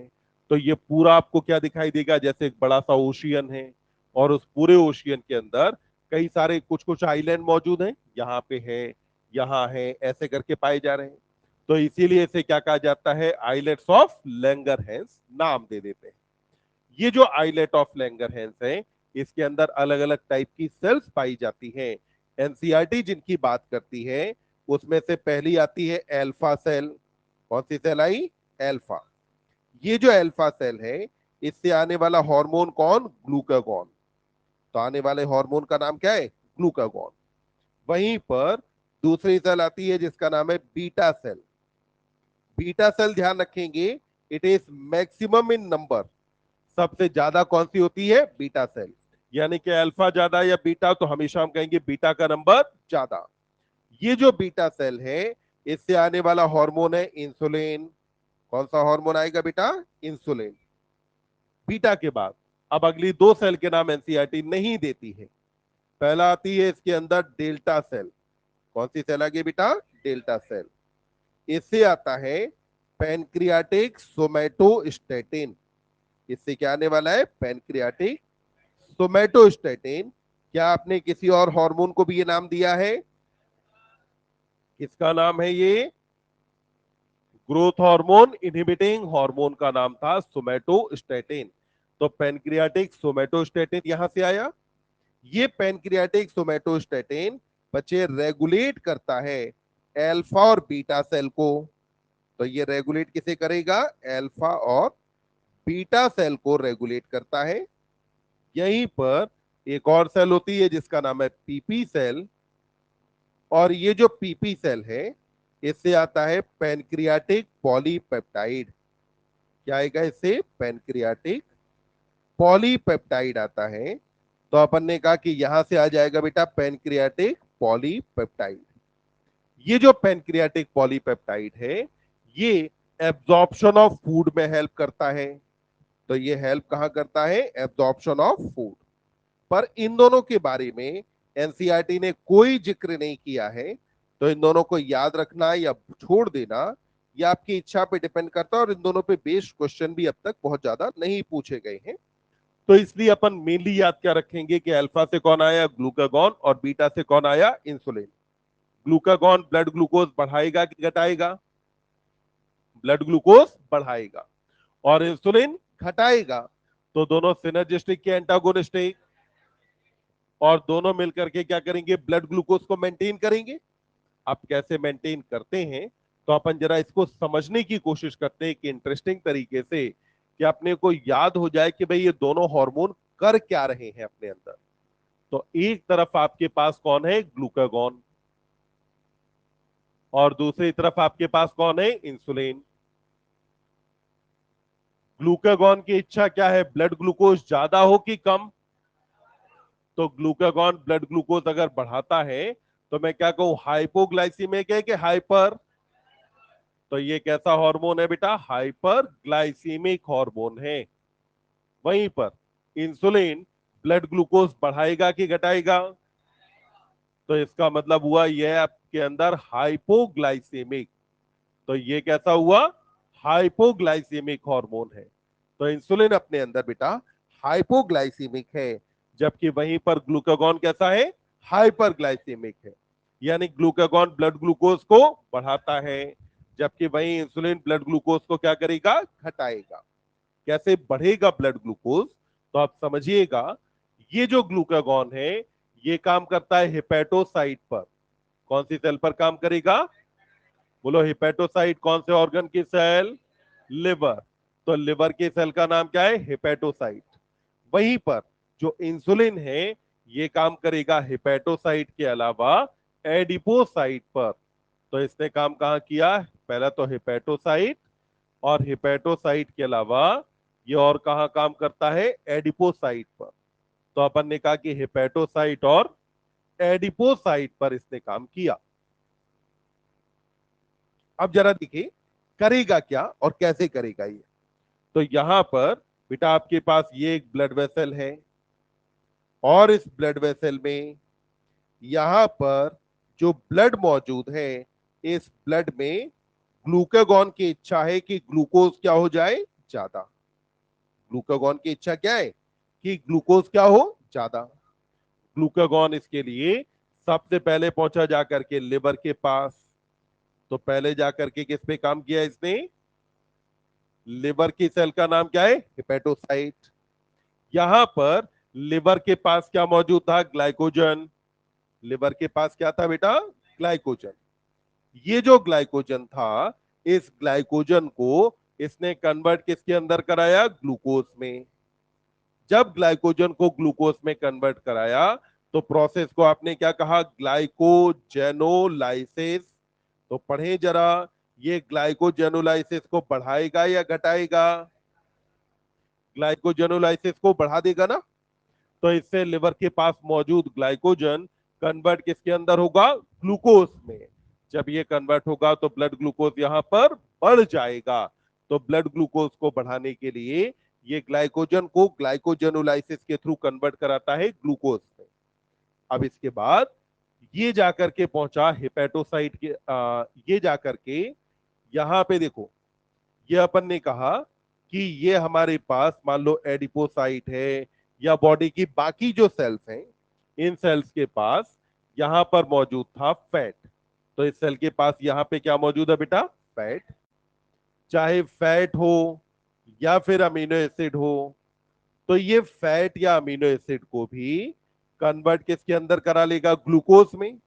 तो ये पूरा आपको क्या दिखाई देगा? जैसे एक बड़ा सा ओशियन है और उस पूरे ओशियन के अंदर कई सारे कुछ कुछ आइलैंड मौजूद हैं। यहाँ पे है, यहाँ है, ऐसे करके पाए जा रहे हैं। तो इसीलिए इसे क्या कहा जाता है? आइलेट्स ऑफ लैंगरहैंस नाम दे देते हैं। ये जो आइलेट ऑफ लैंगरहैंस है इसके अंदर अलग अलग टाइप की सेल्स पाई जाती हैं। एनसीईआरटी जिनकी बात करती है उसमें से पहली आती है एल्फा सेल। कौन सी सेल आई? एल्फा। ये जो एल्फा सेल है इससे आने वाला हार्मोन कौन? ग्लूकागॉन। तो आने वाले हार्मोन का नाम क्या है? ग्लूकागॉन। वहीं पर दूसरी सेल आती है जिसका नाम है बीटा सेल। बीटा सेल ध्यान रखेंगे, it is maximum in number. सबसे ज्यादा कौन सी होती है? Beta cell. यानी कि अल्फा ज्यादा या बीटा, तो हमेशा हम कहेंगे बीटा का नंबर ज्यादा। ये जो बीटा सेल है इससे आने वाला हार्मोन है इंसुलिन। कौन सा हार्मोन आएगा बेटा? इंसुलिन। बीटा के बाद अब अगली दो सेल के नाम एनसीईआरटी नहीं देती है। पहला आती है इसके अंदर डेल्टा सेल। कौन सी सेल आ गई बेटा? Delta cell. इससे आता है पैनक्रियाटिक सोमैटोस्टेटिन। इससे क्या आने वाला है? Pancreatic somatostatin. क्या आपने किसी और हार्मोन को भी ये नाम दिया है? किसका नाम है ये? ग्रोथ हार्मोन इनहिबिटिंग हार्मोन का नाम था सोमैटोस्टेटिन। तो पैनक्रियाटिक सोमैटोस्टेटिन यहां से आया। ये पैनक्रियाटिक सोमैटोस्टेटिन बच्चे रेगुलेट करता है अल्फा और बीटा सेल को। तो ये रेगुलेट किसे करेगा? अल्फा और बीटा सेल को रेगुलेट करता है। यहीं पर एक और सेल होती है जिसका नाम है पीपी सेल। और ये जो पीपी सेल है इससे आता है पैनक्रियाटिक पॉलीपेप्टाइड। क्या आएगा इससे? पैनक्रियाटिक पॉलीपेप्टाइड आता है। तो अपन ने कहा कि यहां से आ जाएगा बेटा पैनक्रियाटिक पॉलीपेप्टाइड। ये जो पैनक्रियाटिक पॉलीपेप्टाइड है ये एब्जॉर्प्शन ऑफ फूड में हेल्प करता है। तो ये हेल्प कहां करता है? Absorption of food. पर इन दोनों के बारे में एनसीईआरटी ने कोई जिक्र नहीं किया है। तो इन दोनों को याद रखना या छोड़ देना ये आपकी इच्छा पे डिपेंड करता है। और इन दोनों पे बेस्ड क्वेश्चन भी अब तक बहुत ज्यादा नहीं पूछे गए हैं। तो इसलिए अपन मेनली याद क्या रखेंगे कि अल्फा से कौन आया? ग्लूकागॉन। और बीटा से कौन आया? इंसुलिन। ग्लूकागॉन ब्लड ग्लूकोज बढ़ाएगा कि घटाएगा? ब्लड ग्लूकोज बढ़ाएगा। और इंसुलिन घटाएगा। तो दोनों सिनर्जिस्टिक के एंटागोनिस्टिक। और दोनों मिलकर के क्या करेंगे? ब्लड ग्लूकोज को मेंटेन करेंगे। आप कैसे मेंटेन करते हैं तो अपन जरा इसको समझने की कोशिश करते हैं कि इंटरेस्टिंग तरीके से कि अपने को याद हो जाए कि भाई ये दोनों हार्मोन कर क्या रहे हैं अपने अंदर। तो एक तरफ आपके पास कौन है? ग्लूकागॉन। और दूसरी तरफ आपके पास कौन है? इंसुलिन। ग्लूकागॉन की इच्छा क्या है? ब्लड ग्लूकोज ज्यादा हो कि कम? तो ग्लूकागॉन ब्लड ग्लूकोज अगर बढ़ाता है तो मैं क्या कहूं? हाइपोग्लाइसीमिक है कि हाइपर? तो ये कैसा हार्मोन है बेटा? हाइपर ग्लाइसीमिक हार्मोन है। वहीं पर इंसुलिन ब्लड ग्लूकोज बढ़ाएगा कि घटाएगा? तो इसका मतलब हुआ ये आपके अंदर हाइपोग्लाइसेमिक। तो ये कैसा हुआ? हाइपोग्लाइसेमिक हार्मोन है। तो इंसुलिन अपने अंदर बेटा हाइपोग्लाइसेमिक है। जबकि वहीं पर ग्लूकागॉन कैसा है? हाइपरग्लाइसेमिक है। यानी ग्लूकागॉन ब्लड ग्लूकोज को बढ़ाता है, जबकि वही इंसुलिन ब्लड ग्लूकोज को क्या करेगा, घटाएगा। कैसे बढ़ेगा ब्लड ग्लूकोज, तो आप समझिएगा, ये जो ग्लूकागॉन है ये काम करता है हिपैटोसाइट पर। कौन सी सेल पर काम करेगा, बोलो हिपैटोसाइट कौन से ऑर्गन की सेल, लिवर। तो लिवर की सेल का नाम क्या है, हिपैटोसाइट। वहीं पर जो इंसुलिन है ये काम करेगा हिपैटोसाइट के अलावा एडिपोसाइट पर। तो इसने काम कहां किया, पहला तो हिपैटोसाइट, और हिपैटोसाइट के अलावा ये और कहां काम करता है, एडिपोसाइट पर। तो अपन ने कहा कि हिपैटोसाइट और एडिपोसाइट पर इसने काम किया। अब जरा देखिए करेगा क्या और कैसे करेगा ये। तो यहां पर बेटा आपके पास ये एक ब्लड वेसल है, और इस ब्लड वेसल में यहां पर जो ब्लड मौजूद है, इस ब्लड में ग्लूकागॉन की इच्छा है कि ग्लूकोज क्या हो जाए, ज्यादा। ग्लूकागॉन की इच्छा क्या है कि ग्लूकोज क्या हो, ज्यादा। ग्लूकागॉन इसके लिए सबसे पहले पहुंचा जाकर के लिवर के पास। तो पहले जाकर के किस पे काम किया इसने, लिवर की सेल का नाम क्या है, हिपैटोसाइट। यहां पर लिवर के पास क्या मौजूद था, ग्लाइकोजन। लिवर के पास क्या था बेटा, ग्लाइकोजन। ये जो ग्लाइकोजन था, इस ग्लाइकोजन को इसने कन्वर्ट किसके अंदर कराया, ग्लूकोज में। जब ग्लाइकोजन को ग्लूकोज में कन्वर्ट कराया तो प्रोसेस को आपने क्या कहा, ग्लाइकोजेनोलाइसिस। तो पढ़े जरा, ये ग्लाइकोजेनोलाइसिस को बढ़ाएगा या घटाएगा, ग्लाइकोजेनोलाइसिस को बढ़ा देगा ना। तो इससे लिवर के पास मौजूद ग्लाइकोजन कन्वर्ट किसके अंदर होगा, ग्लूकोज में। जब ये कन्वर्ट होगा तो ब्लड ग्लूकोज यहां पर बढ़ जाएगा। तो ब्लड ग्लूकोज को बढ़ाने के लिए ये ग्लाइकोजन को ग्लाइकोजेनोलाइसिस के थ्रू कन्वर्ट कराता है ग्लूकोज में। अब इसके बाद ये जाकर के पहुंचा हिपैटोसाइट के, ये जाकर के यहां पे देखो, ये अपन ने कहा कि ये हमारे पास मान लो एडिपोसाइट है या बॉडी की बाकी जो सेल्स हैं, इन सेल्स के पास यहां पर मौजूद था फैट। तो इस सेल के पास यहां पे क्या मौजूद है बेटा, फैट। चाहे फैट हो या फिर अमीनो एसिड हो, तो ये फैट या अमीनो एसिड को भी कन्वर्ट किसके अंदर करा लेगा, ग्लूकोज में।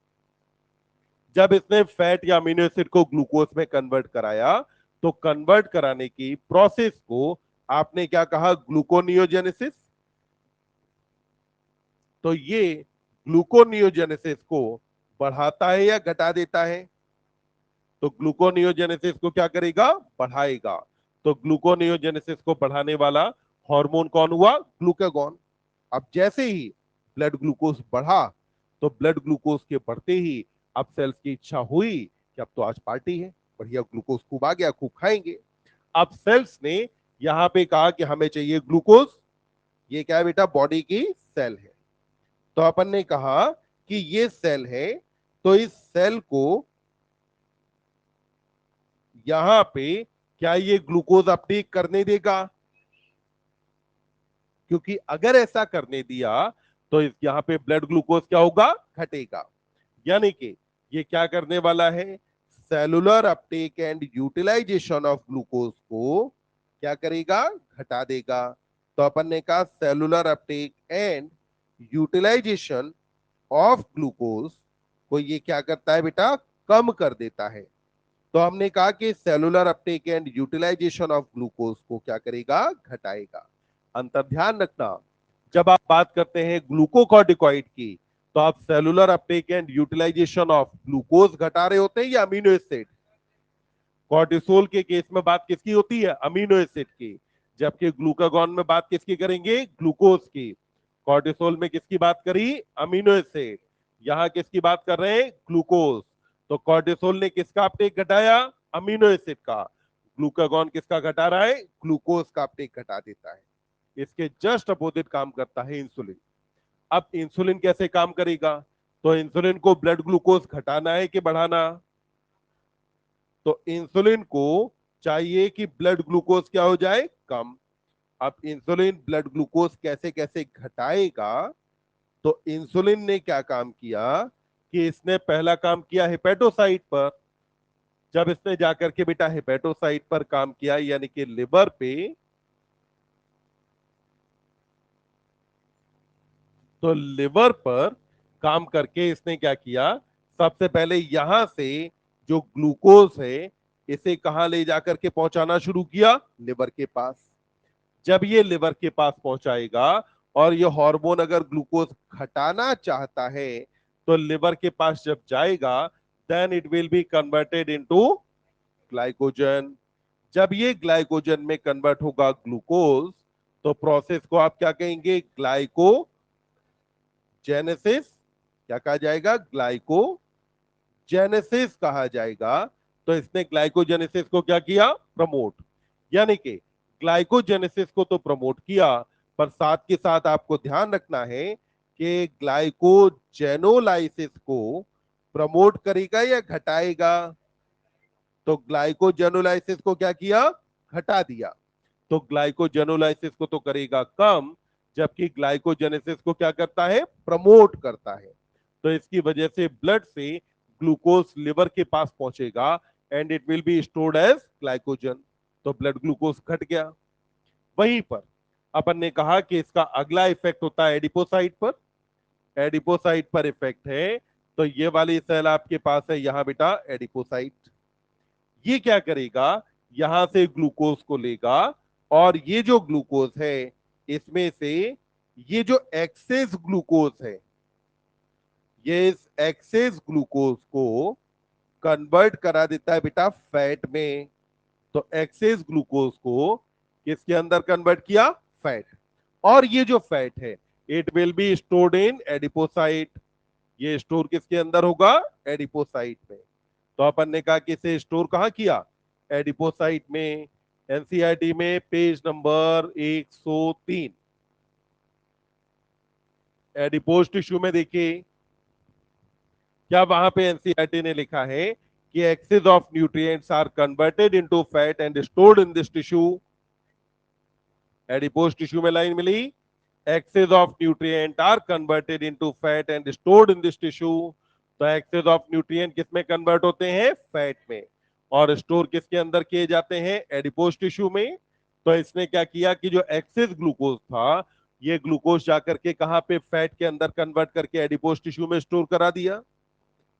जब इसने फैट या अमीनो एसिड को ग्लूकोज में कन्वर्ट कराया, तो कन्वर्ट कराने की प्रोसेस को आपने क्या कहा, ग्लूकोनियोजेनेसिस। तो ये ग्लूकोनियोजेनेसिस को बढ़ाता है या घटा देता है, तो ग्लूकोनियोजेनेसिस को क्या करेगा, बढ़ाएगा। तो ग्लूकोनियोजेनेसिस को बढ़ाने वाला हार्मोन कौन हुआ, ग्लूकागॉन। अब जैसे ही ब्लड ग्लूकोज बढ़ा, तो ब्लड ग्लूकोज के बढ़ते ही अब सेल्स की इच्छा हुई कि अब तो आज पार्टी है, बढ़िया ग्लूकोज खूब आ गया, खूब खाएंगे। अब सेल्स ने यहां पे कहा कि हमें चाहिए ग्लूकोज। ये क्या है बेटा, बॉडी की सेल है। तो अपन ने कहा कि ये सेल है, तो इस सेल को यहां पे क्या ये ग्लूकोज अपटेक करने देगा, क्योंकि अगर ऐसा करने दिया तो इस यहां पे ब्लड ग्लूकोज क्या होगा, घटेगा। यानी कि ये क्या करने वाला है, cellular uptake and utilisation of glucose को क्या करेगा, घटा देगा। तो अपन ने कहा cellular uptake and utilisation of glucose को ये क्या करता है बेटा, कम कर देता है। तो हमने कहा कि cellular uptake and utilisation of glucose को क्या करेगा, घटाएगा। अंतर ध्यान रखना, जब आप बात करते हैं ग्लूकोकॉर्टिकॉइड की, तो आप cellular uptake and utilisation of glucose घटा रहे होते हैं या अमीनो एसिड। कॉर्टिसोल के केस में बात किसकी होती है, अमीनो एसिड की। जबकि ग्लूकागॉन में बात किसकी करेंगे, ग्लूकोज की। कॉर्टिसोल में किसकी बात करी, अमीनो एसिड। यहां किसकी बात कर रहे हैं, ग्लूकोज। तो कॉर्टिसोल ने किसका अपटेक घटाया, अमीनो एसिड का। ग्लूकागॉन किसका घटा रहा है, ग्लूकोज का अपटेक घटा देता है। इसके जस्ट अपोजिट काम करता है इंसुलिन। अब इंसुलिन कैसे काम करेगा, तो इंसुलिन को ब्लड ग्लूकोज घटाना है कि बढ़ाना, तो इंसुलिन को चाहिए कि ब्लड ग्लूकोज क्या हो जाए, कम। अब इंसुलिन ब्लड ग्लूकोज कैसे कैसे घटाएगा, तो इंसुलिन ने क्या काम किया कि इसने पहला काम किया हिपैटोसाइट पर। जब इसने जाकर के बेटा हेपेटोसाइट पर काम किया यानी कि लिवर पे, तो लिवर पर काम करके इसने क्या किया, सबसे पहले यहां से जो ग्लूकोज है इसे कहां ले जाकर के पहुंचाना शुरू किया, लिवर के पास। जब ये लिवर के पास पहुंचाएगा और ये हार्मोन अगर ग्लूकोज घटाना चाहता है तो लिवर के पास जब जाएगा then it will be converted into glycogen. जब ये ग्लाइकोजन में कन्वर्ट होगा ग्लूकोज तो प्रोसेस को आप क्या कहेंगे, ग्लाइकोजेनेसिस। क्या कहा जाएगा, ग्लाइकोजेनेसिस कहा जाएगा। तो इसने ग्लाइकोजेनेसिस को क्या किया, प्रमोट। यानी कि ग्लाइकोजेनेसिस को तो प्रमोट किया, पर साथ के साथ आपको ध्यान रखना है कि ग्लाइकोजेनोलाइसिस को प्रमोट करेगा या घटाएगा। तो ग्लाइकोजेनोलाइसिस को क्या किया, घटा दिया। तो ग्लाइकोजेनोलाइसिस को तो करेगा कम, जबकि ग्लाइकोजेनेसिस को क्या करता है, प्रमोट करता है। तो इसकी वजह से ब्लड से ग्लूकोज लिवर के पास पहुंचेगा and it will be stored as glycogen. तो ब्लड ग्लूकोज घट गया। वहीं पर अपन ने कहा कि इसका अगला इफेक्ट होता है एडिपोसाइट पर। एडिपोसाइट पर इफेक्ट है तो ये वाली सेल आपके पास है यहां बेटा एडिपोसाइट। ये क्या करेगा, यहां से ग्लूकोज को लेगा और ये जो ग्लूकोज है इसमें से ये जो एक्सेस ग्लूकोज है, ये इस एक्सेस ग्लूकोज को कन्वर्ट करा देता है बेटा फैट में। तो एक्सेस ग्लूकोज को किसके अंदर कन्वर्ट किया, फैट। और ये जो फैट है it will be stored in adipocyte. ये स्टोर किसके अंदर होगा, एडिपोसाइट में। तो अपन ने कहा कि इसे स्टोर कहां किया, एडिपोसाइट में। एनसीईआरटी में पेज नंबर 103 एडिपोज टिश्यू में देखिए क्या वहां पे एनसीईआरटी ने लिखा है कि excess of nutrients are converted into fat and stored in this tissue. Adipose tissue में लाइन मिली, excess of nutrient are converted into fat and stored in this tissue। तो excess of nutrient किस में convert होते हैं, fat में। और store किसके अंदर किए जाते हैं, एडिपोज टिश्यू में। तो इसने क्या किया कि जो एक्सेस ग्लूकोज था ये ग्लूकोज जाकर के कहां पे, फैट के अंदर कन्वर्ट करके एडिपोज टिश्यू में स्टोर करा दिया।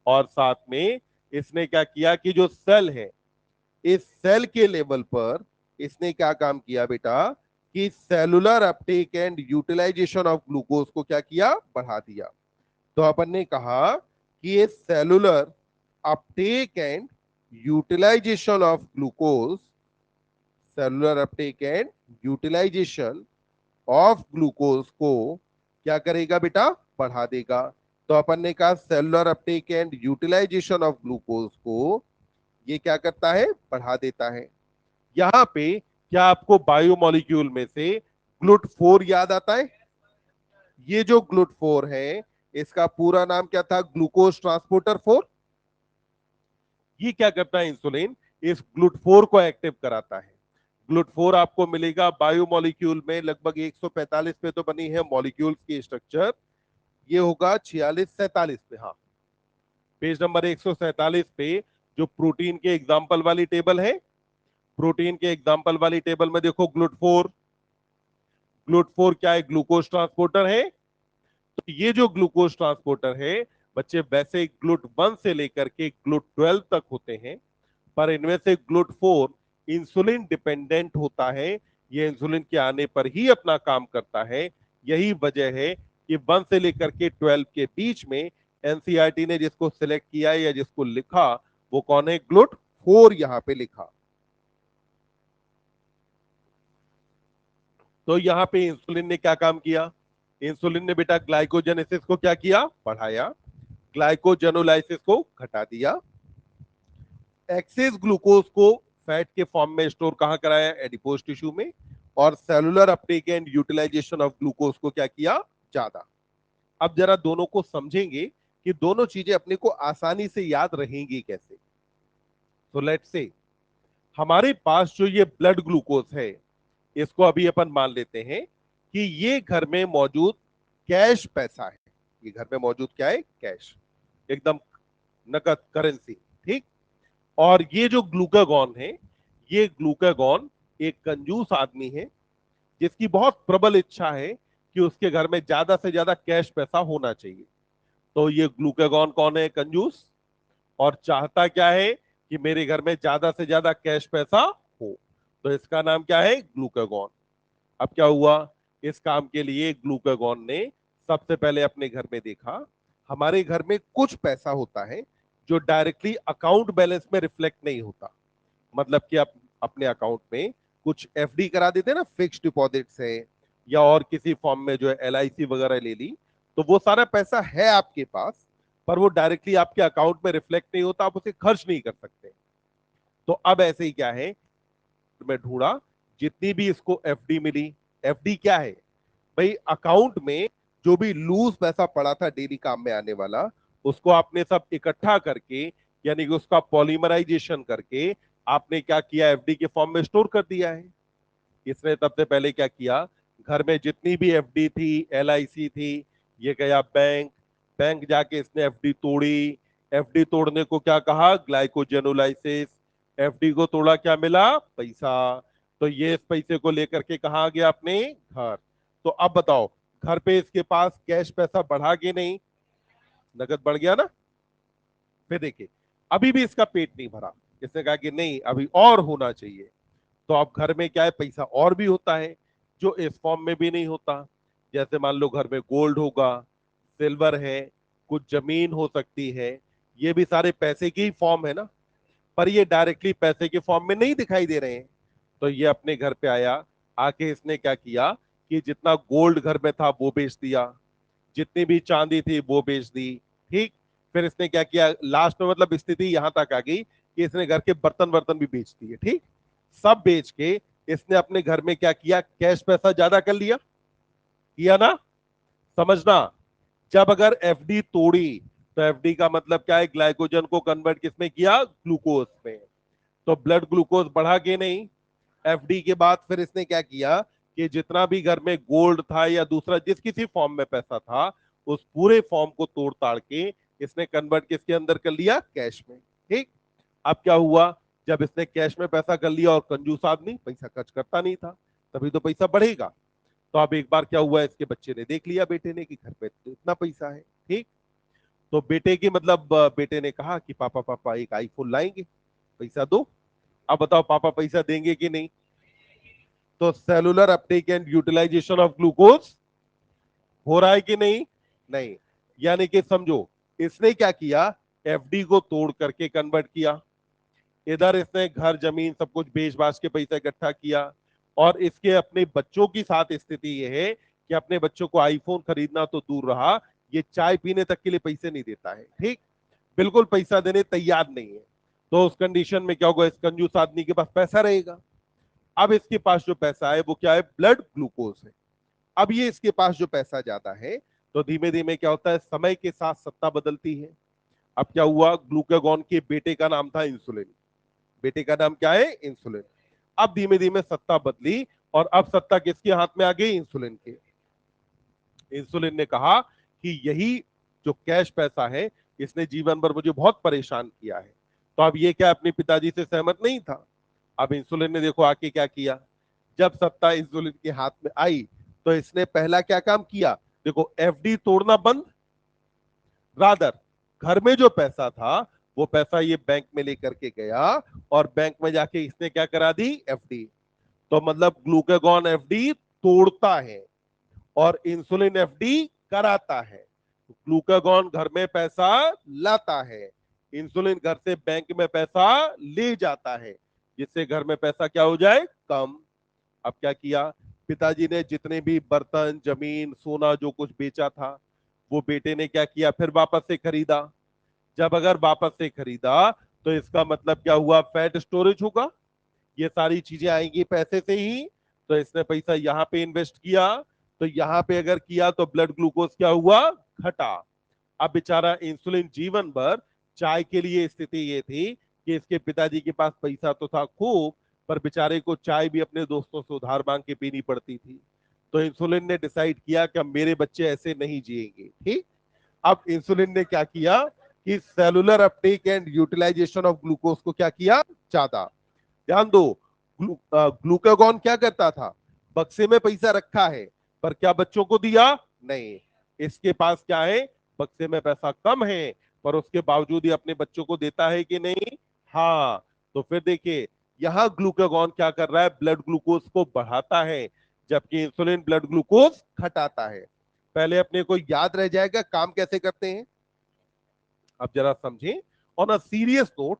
और साथ में इसने क्या किया कि जो सेल है इस सेल के लेवल पर इसने क्या काम किया बेटा कि cellular uptake and utilisation of glucose को क्या किया, बढ़ा दिया। तो अपन ने कहा कि ये cellular uptake and utilisation of glucose, cellular uptake and utilisation of glucose को क्या करेगा बेटा, बढ़ा देगा। तो अपन ने कहा cellular uptake and utilisation of glucose को ये क्या करता है, बढ़ा देता है। यहां पे क्या आपको बायोमोलिक्यूल में से ग्लूट4 याद आता है। ये जो ग्लूट4 है इसका पूरा नाम क्या था, ग्लूकोज ट्रांसपोर्टर 4। ये क्या करता है, इंसुलिन इस ग्लूट4 को एक्टिव कराता है। ग्लूट4 आपको मिलेगा बायोमोलिक्यूल में, लगभग 145 पे तो बनी है मॉलिक्यूल्स की स्ट्रक्चर। ये होगा 46-47 पे, हाँ पेज नंबर 147 पे जो प्रोटीन के एग्जाम्पल वाली टेबल है, प्रोटीन के एग्जाम्पल वाली टेबल में देखो ग्लूट4। ग्लूट4 क्या है, ग्लूकोज ट्रांसपोर्टर है। तो ये जो ग्लूकोज ट्रांसपोर्टर है बच्चे वैसे ग्लूट1 से लेकर के ग्लूट12 तक होते हैं, पर इनमें से ग्लूट4 इंसुलिन डिपेंडेंट होता है। ये इंसुलिन के आने पर ही अपना काम करता है। यही वजह है कि 1 से लेकर के 12 के बीच में एनसीईआरटी ने जिसको सिलेक्ट किया या जिसको लिखा वो कौन है, ग्लूट4 यहां पे लिखा। तो यहां पे इंसुलिन ने क्या काम किया, इंसुलिन ने बेटा ग्लाइकोजेनेसिस को क्या किया, बढ़ाया। ग्लाइकोजेनोलाइसिस को घटा दिया। एक्सेस ग्लूकोज को फैट के फॉर्म में स्टोर कहां कराया, एडिपोज टिश्यू में। और cellular uptake and utilisation of glucose को क्या किया, ज्यादा। अब जरा दोनों को समझेंगे कि दोनों चीजें अपने को आसानी से याद रहेंगी कैसे। तो लेट्स से हमारे पास जो ये ब्लड ग्लूकोज है इसको अभी अपन मान लेते हैं कि ये घर में मौजूद कैश पैसा है। ये घर में मौजूद क्या है, कैश, एकदम नकद करेंसी, ठीक। और ये जो ग्लूकागॉन है, ये ग्लूकागॉन एक कंजूस आदमी है जिसकी बहुत प्रबल इच्छा है कि उसके घर में ज्यादा से ज्यादा कैश पैसा होना चाहिए। तो ये ग्लूकागॉन कौन है? कंजूस। और चाहता क्या है? कि मेरे घर में ज्यादा से ज्यादा कैश पैसा हो। तो इसका नाम क्या है? ग्लूकागॉन। अब क्या हुआ? इस काम के लिए ग्लूकागॉन ने सबसे पहले अपने घर में देखा, हमारे घर में कुछ पैसा होता है जो डायरेक्टली अकाउंट बैलेंस में रिफ्लेक्ट नहीं होता। मतलब कि आप अपने अकाउंट में कुछ एफडी करा देते हैं ना, फिक्स्ड डिपॉजिट्स है, या और किसी फॉर्म में जो है एलआईसी वगैरह ले ली, तो वो सारा पैसा है आपके पास, पर वो डायरेक्टली आपके अकाउंट में रिफ्लेक्ट नहीं होता, आप उसे खर्च नहीं कर सकते। तो अब ऐसे ही क्या है, मैं ढूंढा जितनी भी इसको एफडी मिली। एफडी क्या है भाई? अकाउंट में जो भी लूज पैसा पड़ा था डेली काम में आने वाला, उसको आपने सब इकट्ठा करके, यानी कि उसका पॉलीमराइजेशन करके आपने क्या किया? एफडी के फॉर्म में स्टोर कर दिया है। इसने सबसे पहले क्या किया? घर में जितनी भी एफडी थी, एलआईसी थी, ये गया बैंक। बैंक जाके इसने एफडी तोड़ी। एफडी तोड़ने को क्या कहा? ग्लाइकोजेनोलाइसिस। एफडी को तोड़ा, क्या मिला? पैसा। तो ये इस पैसे को लेकर के कहाँ गया? अपने घर। तो अब बताओ, घर पे इसके पास कैश पैसा बढ़ा के नहीं? नगद बढ़ गया ना? फिर देखिए, अभी भी इसका पेट नहीं भरा। इसने कहा कि नहीं, अभी और होना चाहिए। तो अब घर में क्या है? पैसा और भी होता है जो इस फॉर्म में भी नहीं होता। जैसे मान लो घर में गोल्ड होगा, सिल्वर है, कुछ जमीन हो सकती है, ये भी सारे पैसे की ही फॉर्म है ना, पर ये डायरेक्टली पैसे के फॉर्म में नहीं दिखाई दे रहे हैं। तो ये अपने घर पे आया, आके इसने क्या किया कि जितना गोल्ड घर में था वो बेच दिया, जितनी भी चांदी थी वो बेच दी। ठीक। फिर इसने क्या किया? लास्ट में मतलब स्थिति यहां तक आ गई कि इसने घर के बर्तन वर्तन भी बेच दिए। ठीक। सब बेच के इसने अपने घर में क्या किया? कैश पैसा ज्यादा कर लिया। किया ना? समझना, जब अगर एफडी तोड़ी, तो एफडी का मतलब क्या है? ग्लाइकोजन को कन्वर्ट किसमें किया? ग्लूकोज में। तो ब्लड ग्लूकोज बढ़ा के नहीं? एफडी के बाद फिर इसने क्या किया कि जितना भी घर में गोल्ड था या दूसरा जिस किसी फॉर्म में पैसा था, उस पूरे फॉर्म को तोड़ ताड़ के इसने कन्वर्ट किसके अंदर कर लिया? कैश में। ठीक। अब क्या हुआ? जब इसने कैश में पैसा कर लिया, और कंजूस आदमी पैसा खर्च करता नहीं था, तभी तो पैसा बढ़ेगा। तो अब एक बार क्या हुआ? इसके बच्चे ने देख लिया, बेटे ने, कि घर पे तो इतना पैसा है। ठीक। तो बेटे की मतलब बेटे ने कहा कि पापा पापा एक आईफोन लाएंगे, पैसा दो। अब बताओ, पापा पैसा देंगे कि नहीं? तो cellular uptake and utilisation of glucose हो रहा है कि नहीं? नहीं। यानी कि समझो, इसने क्या किया? एफडी को तोड़ करके कन्वर्ट किया। इधर इसने घर जमीन सब कुछ बेच बाच के पैसा इकट्ठा किया। और इसके अपने बच्चों की साथ स्थिति यह है कि अपने बच्चों को आईफोन खरीदना तो दूर रहा, ये चाय पीने तक के लिए पैसे नहीं देता है। ठीक। बिल्कुल पैसा देने तैयार नहीं है। तो उस कंडीशन में क्या होगा? इस कंजूस आदमी के पास पैसा रहेगा। अब इसके पास जो पैसा है वो क्या है? ब्लड ग्लूकोज है। अब ये इसके पास जो पैसा ज्यादा है, तो धीमे धीमे क्या होता है? समय के साथ सत्ता बदलती है। अब क्या हुआ? ग्लूकागॉन के बेटे का नाम था इंसुलिन। बेटे का नाम क्या है? इंसुलिन। अब धीमे धीमे सत्ता बदली, और अब सत्ता किसके हाथ में आ गई? इंसुलिन के। इंसुलिन ने कहा कि यही जो कैश पैसा है, इसने जीवन भर मुझे बहुत परेशान किया है। तो अब ये क्या अपने पिताजी से सहमत नहीं था? अब इंसुलिन ने देखो आके क्या किया। जब सत्ता इंसुलिन के हाथ में आई, तो इसने पहला क्या काम किया? देखो, एफडी तोड़ना बंद, रादर घर में जो पैसा था वो पैसा ये बैंक में लेकर के गया, और बैंक में जाके इसने क्या करा दी? एफडी। तो मतलब ग्लूकागॉन एफडी तोड़ता है और इंसुलिन एफडी कराता है। ग्लूकागॉन घर में पैसा लाता है, इंसुलिन घर से बैंक में पैसा ले जाता है, जिससे घर में पैसा क्या हो जाए? कम। अब क्या किया? पिताजी ने जितने भी बर्तन, जमीन, सोना जो कुछ बेचा था, वो बेटे ने क्या किया? फिर वापस से खरीदा। जब अगर वापस से खरीदा, तो इसका मतलब क्या हुआ? फैट स्टोरेज होगा। ये सारी चीजें आएंगी पैसे से ही। तो इसने पैसा यहाँ पे इन्वेस्ट किया, तो यहाँ पे अगर किया तो ब्लड ग्लूकोज क्या हुआ? घटा। अब बेचारा इंसुलिन जीवन भर, चाय के लिए स्थिति ये थी कि इसके पिताजी के पास पैसा तो था खूब, पर बेचारे को चाय भी अपने दोस्तों से उधार मांग के पीनी पड़ती थी। तो इंसुलिन ने डिसाइड किया कि अब मेरे बच्चे ऐसे नहीं जिएंगे। ठीक। अब इंसुलिन ने क्या किया? कि cellular uptake and utilisation of glucose को क्या किया, ज्यादा। ध्यान दो, ग्लूकागॉन क्या करता था, बक्से में पैसा रखा है पर क्या बच्चों को दिया, नहीं। इसके पास क्या है, बक्से में पैसा कम है पर उसके बावजूद ही अपने बच्चों को देता है कि नहीं, हाँ। तो फिर देखिए, यहां ग्लूकागॉन क्या कर रहा है, ब्लड ग्लूकोज को बढ़ाता है, जबकि इंसुलिन ब्लड ग्लूकोज घटाता है। पहले अपने को याद रह जाएगा काम कैसे करते हैं। अब जरा समझें, ऑन अ सीरियस नोट,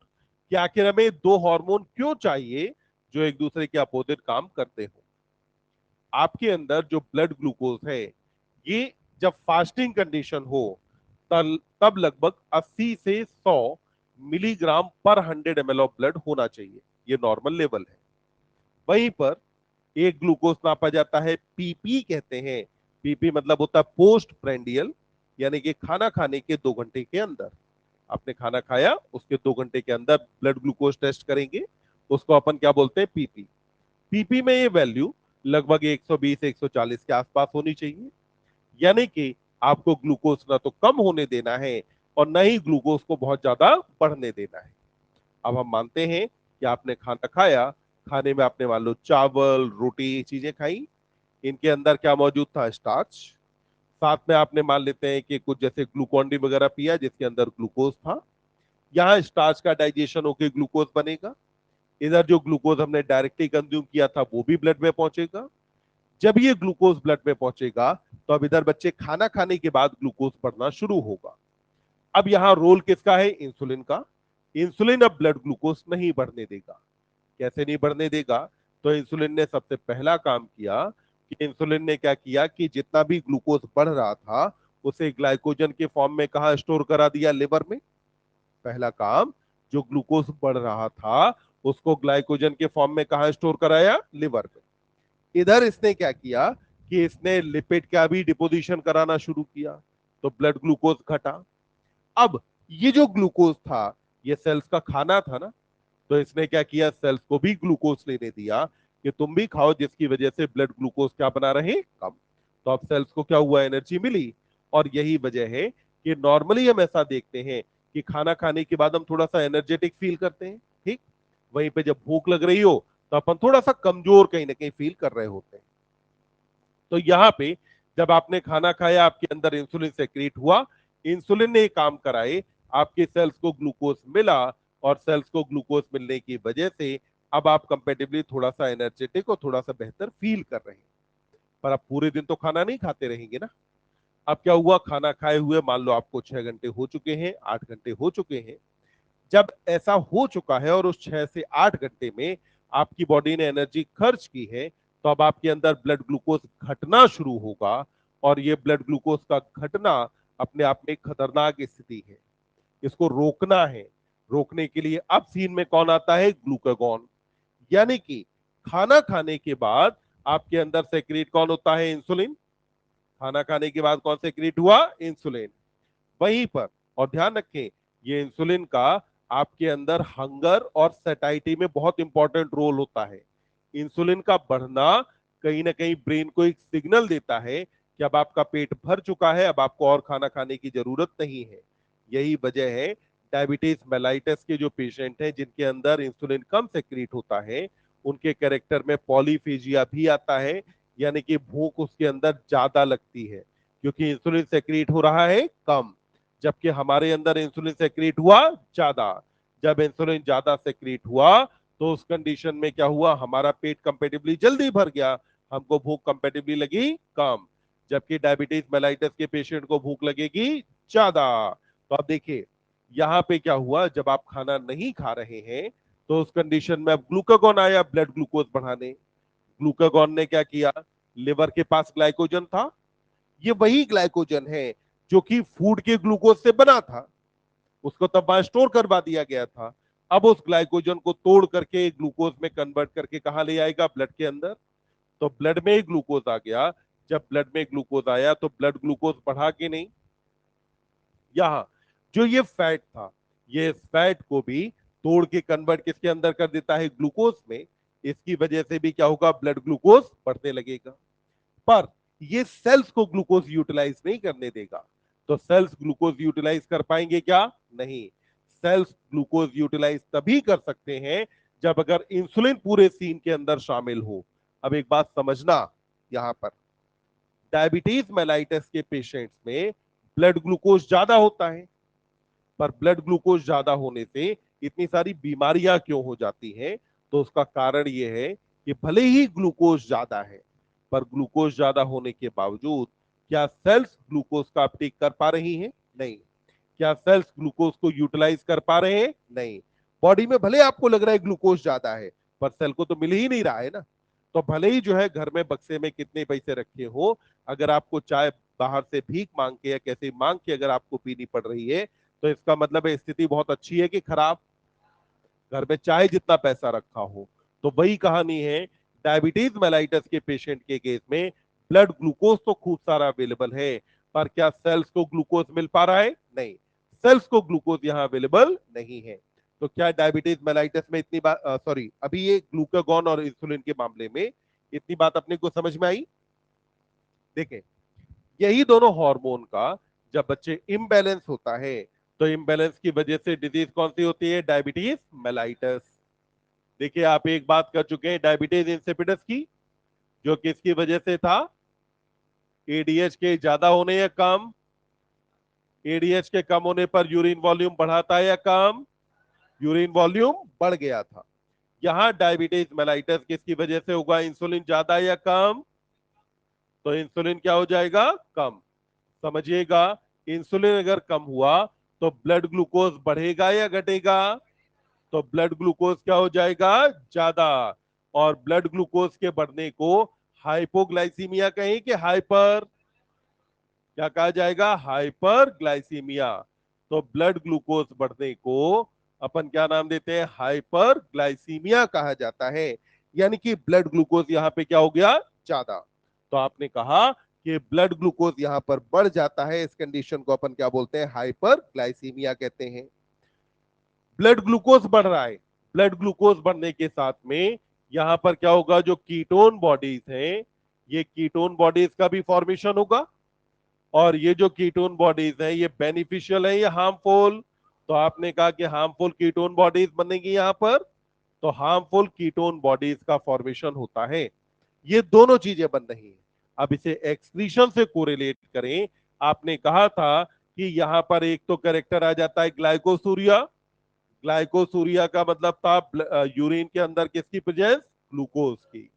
कि आखिर हमें दो हार्मोन क्यों चाहिए जो एक दूसरे के अपोजिट काम करते हो। आपके अंदर जो ब्लड ग्लूकोज है, ये जब फास्टिंग कंडीशन हो तब लगभग 80 से 100 मिलीग्राम पर 100 ml ऑफ ब्लड होना चाहिए, ये नॉर्मल लेवल है। वहीं पर एक ग्लूकोज नापा जाता है, पीपी कहते हैं। पीपी मतलब होता है पोस्ट प्रेंडियल, यानी कि खाना खाने के 2 घंटे के अंदर। आपने खाना खाया उसके 2 घंटे के अंदर ब्लड ग्लूकोज टेस्ट करेंगे, उसको अपन क्या बोलते हैं, पीपी। पीपी में ये वैल्यू लगभग 120-140 के आसपास होनी चाहिए, यानी कि आपको ग्लूकोज ना तो कम होने देना है और न ही ग्लूकोज को बहुत ज्यादा बढ़ने देना है। अब हम मानते हैं कि आपने खाना खाया, खाने में आपने मान लो चावल रोटी चीजें खाई, इनके अंदर क्या मौजूद था, स्टार्च। साथ में आपने मान लेते हैं कि कुछ जैसे ग्लूकोन डी वगैरह पिया जिसके अंदर ग्लूकोज था। यहाँ स्टार्च का डाइजेशन होकर ग्लूकोज बनेगा, इधर जो ग्लूकोज हमने डायरेक्टली कंज्यूम किया था वो भी ब्लड में पहुंचेगा। जब ये ग्लूकोज ब्लड में पहुंचेगा तो अब इधर बच्चे खाना खाने के बाद ग्लूकोज बढ़ना शुरू होगा। अब यहां रोल किसका है, इंसुलिन का। इंसुलिन अब ब्लड ग्लूकोज नहीं बढ़ने देगा। कैसे नहीं बढ़ने देगा, तो इंसुलिन ने सबसे पहला काम किया कि इंसुलिन ने क्या किया कि जितना भी ग्लूकोज बढ़ रहा था उसे ग्लाइकोजन के फॉर्म में कहा स्टोर करा दिया, लिवर में। पहला काम, जो ग्लूकोज बढ़ रहा था उसको ग्लाइकोजन के फॉर्म में कहा स्टोर कराया, लिवर में। इधर इसने क्या किया कि इसने लिपिड का भी डिपोजिशन कराना शुरू किया, तो ब्लड ग्लूकोज घटा। अब ये जो ग्लूकोज था ये सेल्स का खाना था ना, तो इसने क्या किया, सेल्स को भी ग्लूकोज लेने दिया कि तुम भी खाओ, जिसकी वजह से ब्लड ग्लूकोज क्या बना रहे, कम। तो अब सेल्स को क्या हुआ, एनर्जी मिली। और यही वजह है कि नॉर्मली हम ऐसा देखते हैं कि खाना खाने के बाद हम थोड़ा सा एनर्जेटिक फील करते हैं, ठीक। वहीं पे जब भूख लग रही हो तो अपन थोड़ा सा कमजोर कहीं ना कहीं फील कर रहे होते हैं। तो यहाँ पे जब आपने खाना खाया आपके अंदर इंसुलिन सेक्रेट हुआ, इंसुलिन ने काम कराए, आपके सेल्स को ग्लूकोज मिला, और सेल्स को ग्लूकोज मिलने की वजह से अब आप कंपेटिबली थोड़ा सा एनर्जेटिक और थोड़ा सा बेहतर फील कर रहे हैं। पर आप पूरे दिन तो खाना नहीं खाते रहेंगे ना। अब क्या हुआ, खाना खाए हुए मान लो आपको 6 घंटे हो चुके हैं, 8 घंटे हो चुके हैं। जब ऐसा हो चुका है और उस 6 से 8 घंटे में आपकी बॉडी ने एनर्जी खर्च की है, तो अब आपके अंदर ब्लड ग्लूकोज घटना शुरू होगा। और ये ब्लड ग्लूकोज का घटना अपने आप में एक खतरनाक स्थिति है, इसको रोकना है। रोकने के लिए अब सीन में कौन आता है, ग्लूकागॉन। यानी कि खाना खाने के बाद आपके अंदर सेक्रेट कौन होता है, इंसुलिन। खाना खाने के बाद कौन सेक्रेट हुआ, इंसुलिन। वहीं पर, और ध्यान रखें, ये इंसुलिन का आपके अंदर हंगर और सैटाइटी में बहुत इंपॉर्टेंट रोल होता है। इंसुलिन का बढ़ना कहीं ना कहीं ब्रेन को एक सिग्नल देता है कि अब आपका पेट भर चुका है, अब आपको और खाना खाने की जरूरत नहीं है। यही वजह है डायबिटीज मेलाइटस के जो पेशेंट हैं जिनके अंदर इंसुलिन कम सेक्रेट होता है, उनके कैरेक्टर में पॉलीफेजिया भी आता है, यानी कि भूख उसके अंदर ज्यादा लगती है क्योंकि इंसुलिन सेक्रेट हो रहा है कम, जबकि हमारे अंदर इंसुलिन सेक्रेट हुआ ज्यादा। जब इंसुलिन ज्यादा सेक्रेट हुआ तो उस कंडीशन में क्या हुआ, हमारा पेट कंपेटिबली जल्दी भर गया, हमको भूख कंपेटिबली लगी कम। जबकि डायबिटीज मेलाइटस के पेशेंट को भूख लगेगी ज्यादा। तो अब देखिए यहाँ पे क्या हुआ, जब आप खाना नहीं खा रहे हैं तो उस कंडीशन में अब ग्लूकागॉन आया ब्लड ग्लूकोज बढ़ाने। ग्लूकागॉन ने क्या किया, लिवर के पास ग्लाइकोजन था, ये वही ग्लाइकोजन है जो कि फूड के ग्लूकोज से बना था, उसको तब वहां स्टोर करवा दिया गया था। अब उस ग्लाइकोजन को तोड़ करके ग्लूकोज में कन्वर्ट करके कहा ले आएगा, ब्लड के अंदर। तो ब्लड में ही ग्लूकोज आ गया। जब ब्लड में ग्लूकोज आया तो ब्लड ग्लूकोज बढ़ा के नहीं, यहां जो ये फैट था, ये फैट को भी तोड़ के कन्वर्ट किसके अंदर कर देता है, ग्लूकोज में। इसकी वजह से भी क्या होगा, ब्लड ग्लूकोज बढ़ने लगेगा। पर ये सेल्स को ग्लूकोज यूटिलाइज नहीं करने देगा। तो सेल्स ग्लूकोज यूटिलाइज कर पाएंगे क्या? नहीं। सेल्स ग्लूकोज यूटिलाइज तभी कर सकते हैं जब अगर इंसुलिन पूरे सीन के अंदर शामिल हो। अब एक बात समझना, यहां पर डायबिटीज मेलाइटस के पेशेंट्स में ब्लड ग्लूकोज ज्यादा होता है, पर ब्लड ग्लूकोज ज्यादा होने से इतनी सारी बीमारियां क्यों हो जाती हैं? तो उसका कारण यह है कि भले ही ग्लूकोज ज्यादा है, पर ग्लूकोज ज्यादा होने के बावजूद क्या सेल्स ग्लूकोज का अपटेक कर पा रही हैं? नहीं। क्या सेल्स ग्लूकोज को यूटिलाइज कर पा रहे हैं? नहीं। बॉडी में भले आपको लग रहा है ग्लूकोज ज्यादा है, पर सेल को तो मिल ही नहीं रहा है ना। तो भले ही जो है घर में बक्से में कितने पैसे रखे हो, अगर आपको चाय बाहर से भीख मांग के या कैसे मांग के अगर आपको पीनी पड़ रही है, तो इसका मतलब है स्थिति बहुत अच्छी है कि खराब? घर में चाहे जितना पैसा रखा हो। तो वही कहानी है, डायबिटीज मेलाइटस के पेशेंट के केस में ब्लड ग्लूकोज तो खूब सारा अवेलेबल है, पर क्या सेल्स को ग्लूकोज मिल पा रहा है? नहीं। सेल्स को ग्लूकोज यहां अवेलेबल नहीं है। तो क्या डायबिटीज मेलाइटस में इतनी बात, सॉरी, अभी ये ग्लूकागॉन और इंसुलिन के मामले में इतनी बात अपने को समझ में आई? देखें, यही दोनों हार्मोन का जब बच्चे इम्बैलेंस होता है, तो इम्बैलेंस की वजह से डिजीज कौन सी होती है? Diabetes mellitus. देखिए, आप एक बात कर चुके हैं डायबिटीज इंसिपिडस की, जो किसकी वजह से था? एडीएच के ज्यादा होने या कम? एडीएच के कम होने पर यूरिन वॉल्यूम बढ़ाता है या कम? यूरिन वॉल्यूम बढ़ गया था। यहां डायबिटीज मेलाइटस किसकी वजह से होगा? इंसुलिन ज्यादा या कम? तो इंसुलिन क्या हो जाएगा? कम। समझिएगा, इंसुलिन अगर कम हुआ तो ब्लड ग्लूकोज बढ़ेगा या घटेगा? तो ब्लड ग्लूकोज क्या हो जाएगा? ज्यादा। और ब्लड ग्लूकोज के बढ़ने को हाइपोग्लाइसीमिया कहें कि हाइपर? क्या कहा जाएगा? Hyperglycaemia. तो ब्लड ग्लूकोज बढ़ने को अपन क्या नाम देते हैं? हाइपर ग्लाइसीमिया कहा जाता है। यानी कि ब्लड ग्लूकोज यहां पे क्या हो गया? ज्यादा। तो आपने कहा कि ब्लड ग्लूकोज यहां पर बढ़ जाता है, इस कंडीशन को अपन क्या बोलते हैं? हाइपर ग्लाइसीमिया कहते हैं। ब्लड ग्लूकोज बढ़ रहा है, ब्लड ग्लूकोज बढ़ने के साथ में यहां पर क्या होगा? जो कीटोन बॉडीज हैं, ये कीटोन बॉडीज का भी फॉर्मेशन होगा। और ये जो कीटोन बॉडीज हैं, ये बेनिफिशियल है या हार्मफुल? तो आपने कहा कि हार्मफुल कीटोन बॉडीज बनेगी यहां पर। तो हार्मफुल कीटोन बॉडीज का फॉर्मेशन होता है। ये दोनों चीजें बन रही हैं। अब इसे एक्सक्रीशन से कोरिलेट करें। आपने कहा था कि यहां पर एक तो कैरेक्टर आ जाता है ग्लाइकोसूरिया। ग्लाइकोसूरिया का मतलब था यूरिन के अंदर किसकी प्रेजेंस? ग्लूकोज की।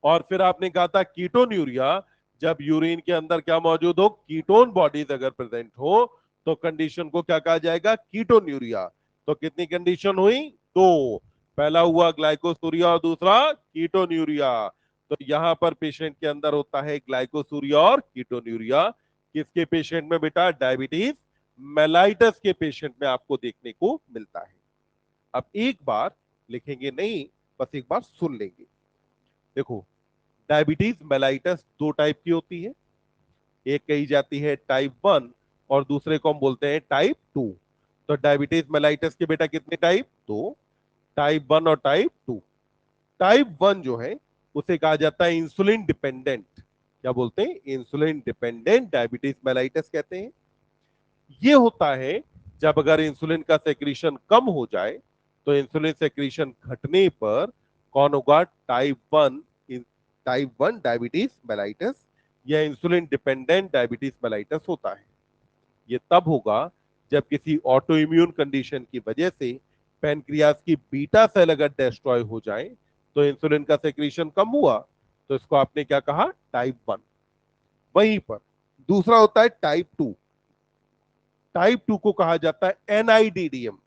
और फिर आपने कहा था कीटोन्यूरिया, जब यूरिन के अंदर क्या मौजूद हो? कीटोन बॉडीज अगर प्रेजेंट हो, तो कंडीशन को क्या कहा जाएगा? कीटोन्यूरिया। तो कितनी कंडीशन हुई? दो। पहला हुआ ग्लाइकोसूरिया और दूसरा कीटोन्यूरिया। तो यहां पर पेशेंट के अंदर होता है ग्लाइकोसूरिया और कीटोन्यूरिया। किसके पेशेंट में बेटा? डायबिटीज मेलाइटस के पेशेंट में आपको देखने को मिलता है। अब एक बार लिखेंगे नहीं, बस एक बार सुन लेंगे। देखो, डायबिटीज मेलाइटस दो टाइप की होती है। एक कही जाती है टाइप 1, और दूसरे को हम बोलते हैं टाइप 2। तो डायबिटीज मेलाइटस के बेटा कितने टाइप? दो, टाइप 1 और टाइप 2। टाइप 1 जो है उसे कहा जाता है इंसुलिन डिपेंडेंट। क्या बोलते हैं? इंसुलिन डिपेंडेंट डायबिटीज मेलाइटस कहते हैं। ये होता है जब अगर इंसुलिन का सेक्रीशन कम हो जाए, तो इंसुलिन सेक्रीशन घटने पर कौन होगा? टाइप 1। टाइप 1 डायबिटीज मेलाइटस या इंसुलिन डिपेंडेंट डायबिटीज मेलाइटस होता है। ये तब होगा जब किसी ऑटो इम्यून कंडीशन की वजह से पैनक्रियाज की बीटा सेल अगर डिस्ट्रॉय हो जाए, तो इंसुलिन का सेक्रीशन कम हुआ, तो इसको आपने क्या कहा? टाइप 1। वहीं पर दूसरा होता है टाइप 2। टाइप 2 को कहा जाता है एनआईडीडीएम।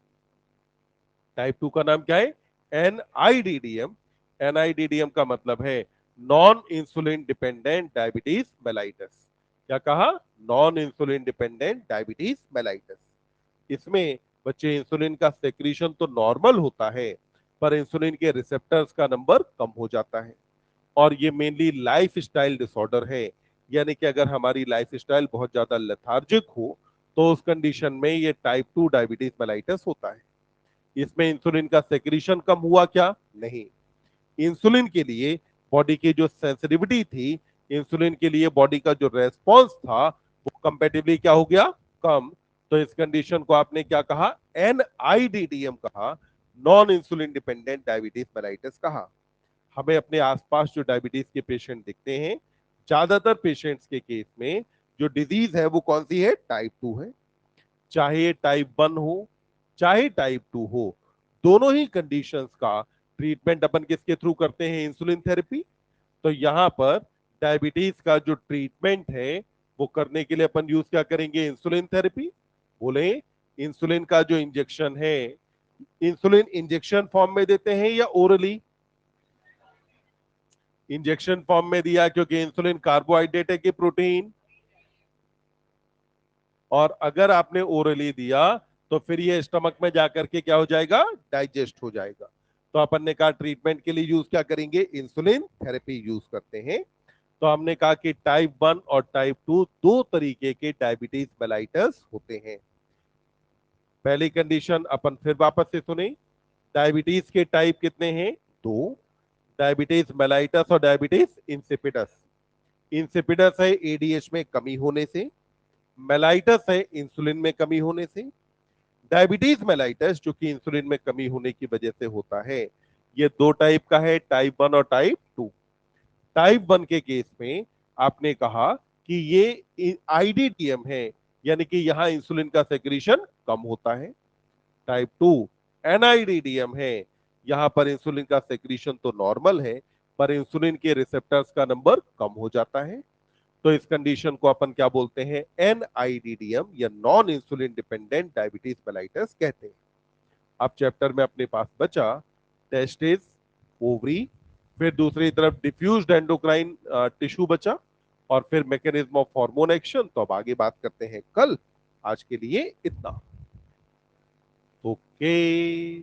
टाइप 2 का नाम क्या है? एनआईडीडीएम। एनआईडीडीएम का मतलब है non insulin dependent diabetes mellitus. क्या कहा? Non insulin dependent diabetes mellitus. इसमें बच्चे इंसुलिन का सेक्रीशन तो नॉर्मल होता है, पर इंसुलिन के रिसेप्टर्स का नंबर कम हो जाता है। और ये मेनली लाइफ स्टाइल डिसऑर्डर है। यानी कि अगर हमारी लाइफ स्टाइल बहुत ज्यादा लेथार्जिक हो, तो उस कंडीशन में ये टाइप 2 डायबिटीज मेलाइटस होता है। इसमें इंसुलिन का सेक्रीशन कम हुआ क्या? नहीं। इंसुलिन के लिए बॉडी की जो सेंसिटिविटी थी, इंसुलिन के लिए बॉडी का जो रेस्पॉन्स था, वो कंपेटिवली क्या हो गया, कम। तो इस कंडीशन को आपने क्या कहा, NIDDM कहा, non insulin dependent diabetes mellitus कहा। हमें अपने आसपास जो डायबिटीज के पेशेंट दिखते हैं, ज्यादातर पेशेंट्स के केस में जो डिजीज है वो कौन सी है, टाइप 2 है। चाहे टाइप 1 हो चाहे टाइप 2 हो, दोनों ही कंडीशंस का ट्रीटमेंट अपन किसके थ्रू करते हैं, इंसुलिन थेरेपी। तो यहां पर डायबिटीज का जो ट्रीटमेंट है वो करने के लिए अपन यूज क्या करेंगे, इंसुलिन थेरेपी। बोले इंसुलिन का जो इंजेक्शन है, इंसुलिन इंजेक्शन फॉर्म में देते हैं या ओरली, इंजेक्शन फॉर्म में दिया क्योंकि इंसुलिन कार्बोहाइड्रेट है कि प्रोटीन, और अगर आपने ओरली दिया तो फिर ये स्टमक में जाकर के क्या हो जाएगा, डाइजेस्ट हो जाएगा। तो अपन ने कहा ट्रीटमेंट के लिए यूज क्या करेंगे, इंसुलिन थेरेपी यूज करते हैं। तो हमने कहा कि टाइप 1 और टाइप 2 दो तरीके के डायबिटीज मेलाइटस होते हैं। पहली कंडीशन अपन फिर वापस से सुने, डायबिटीज के टाइप कितने हैं, दो, डायबिटीज मेलाइटस और डायबिटीज इंसिपिडस। इंसिपिडस है एडीएच में कमी होने से, मेलाइटस है इंसुलिन में कमी होने से। डायबिटीज मेलाइटस जो कि इंसुलिन में कमी होने की वजह से होता है, ये दो टाइप का है, टाइप 1 और टाइप 2। टाइप 1 के केस में आपने कहा कि ये आईडीटीएम है, यानी कि यहां इंसुलिन का सेक्रेशन कम होता है। टाइप 2 एनआईडीडीएम है, यहां पर इंसुलिन का सेक्रेशन तो नॉर्मल है पर इंसुलिन के रिसेप्टर्स का नंबर कम हो जाता है। तो इस कंडीशन को अपन क्या बोलते हैं, एनआईडीडीएम या non insulin dependent diabetes mellitus कहते हैं। अब चैप्टर में अपने पास बचा टेस्टिस, ओवरी, फिर दूसरी तरफ डिफ्यूज्ड एंडोक्राइन टिश्यू बचा, और फिर मैकेनिज्म ऑफ हार्मोन एक्शन। तो अब आगे बात करते हैं कल। आज के लिए इतना। ओके।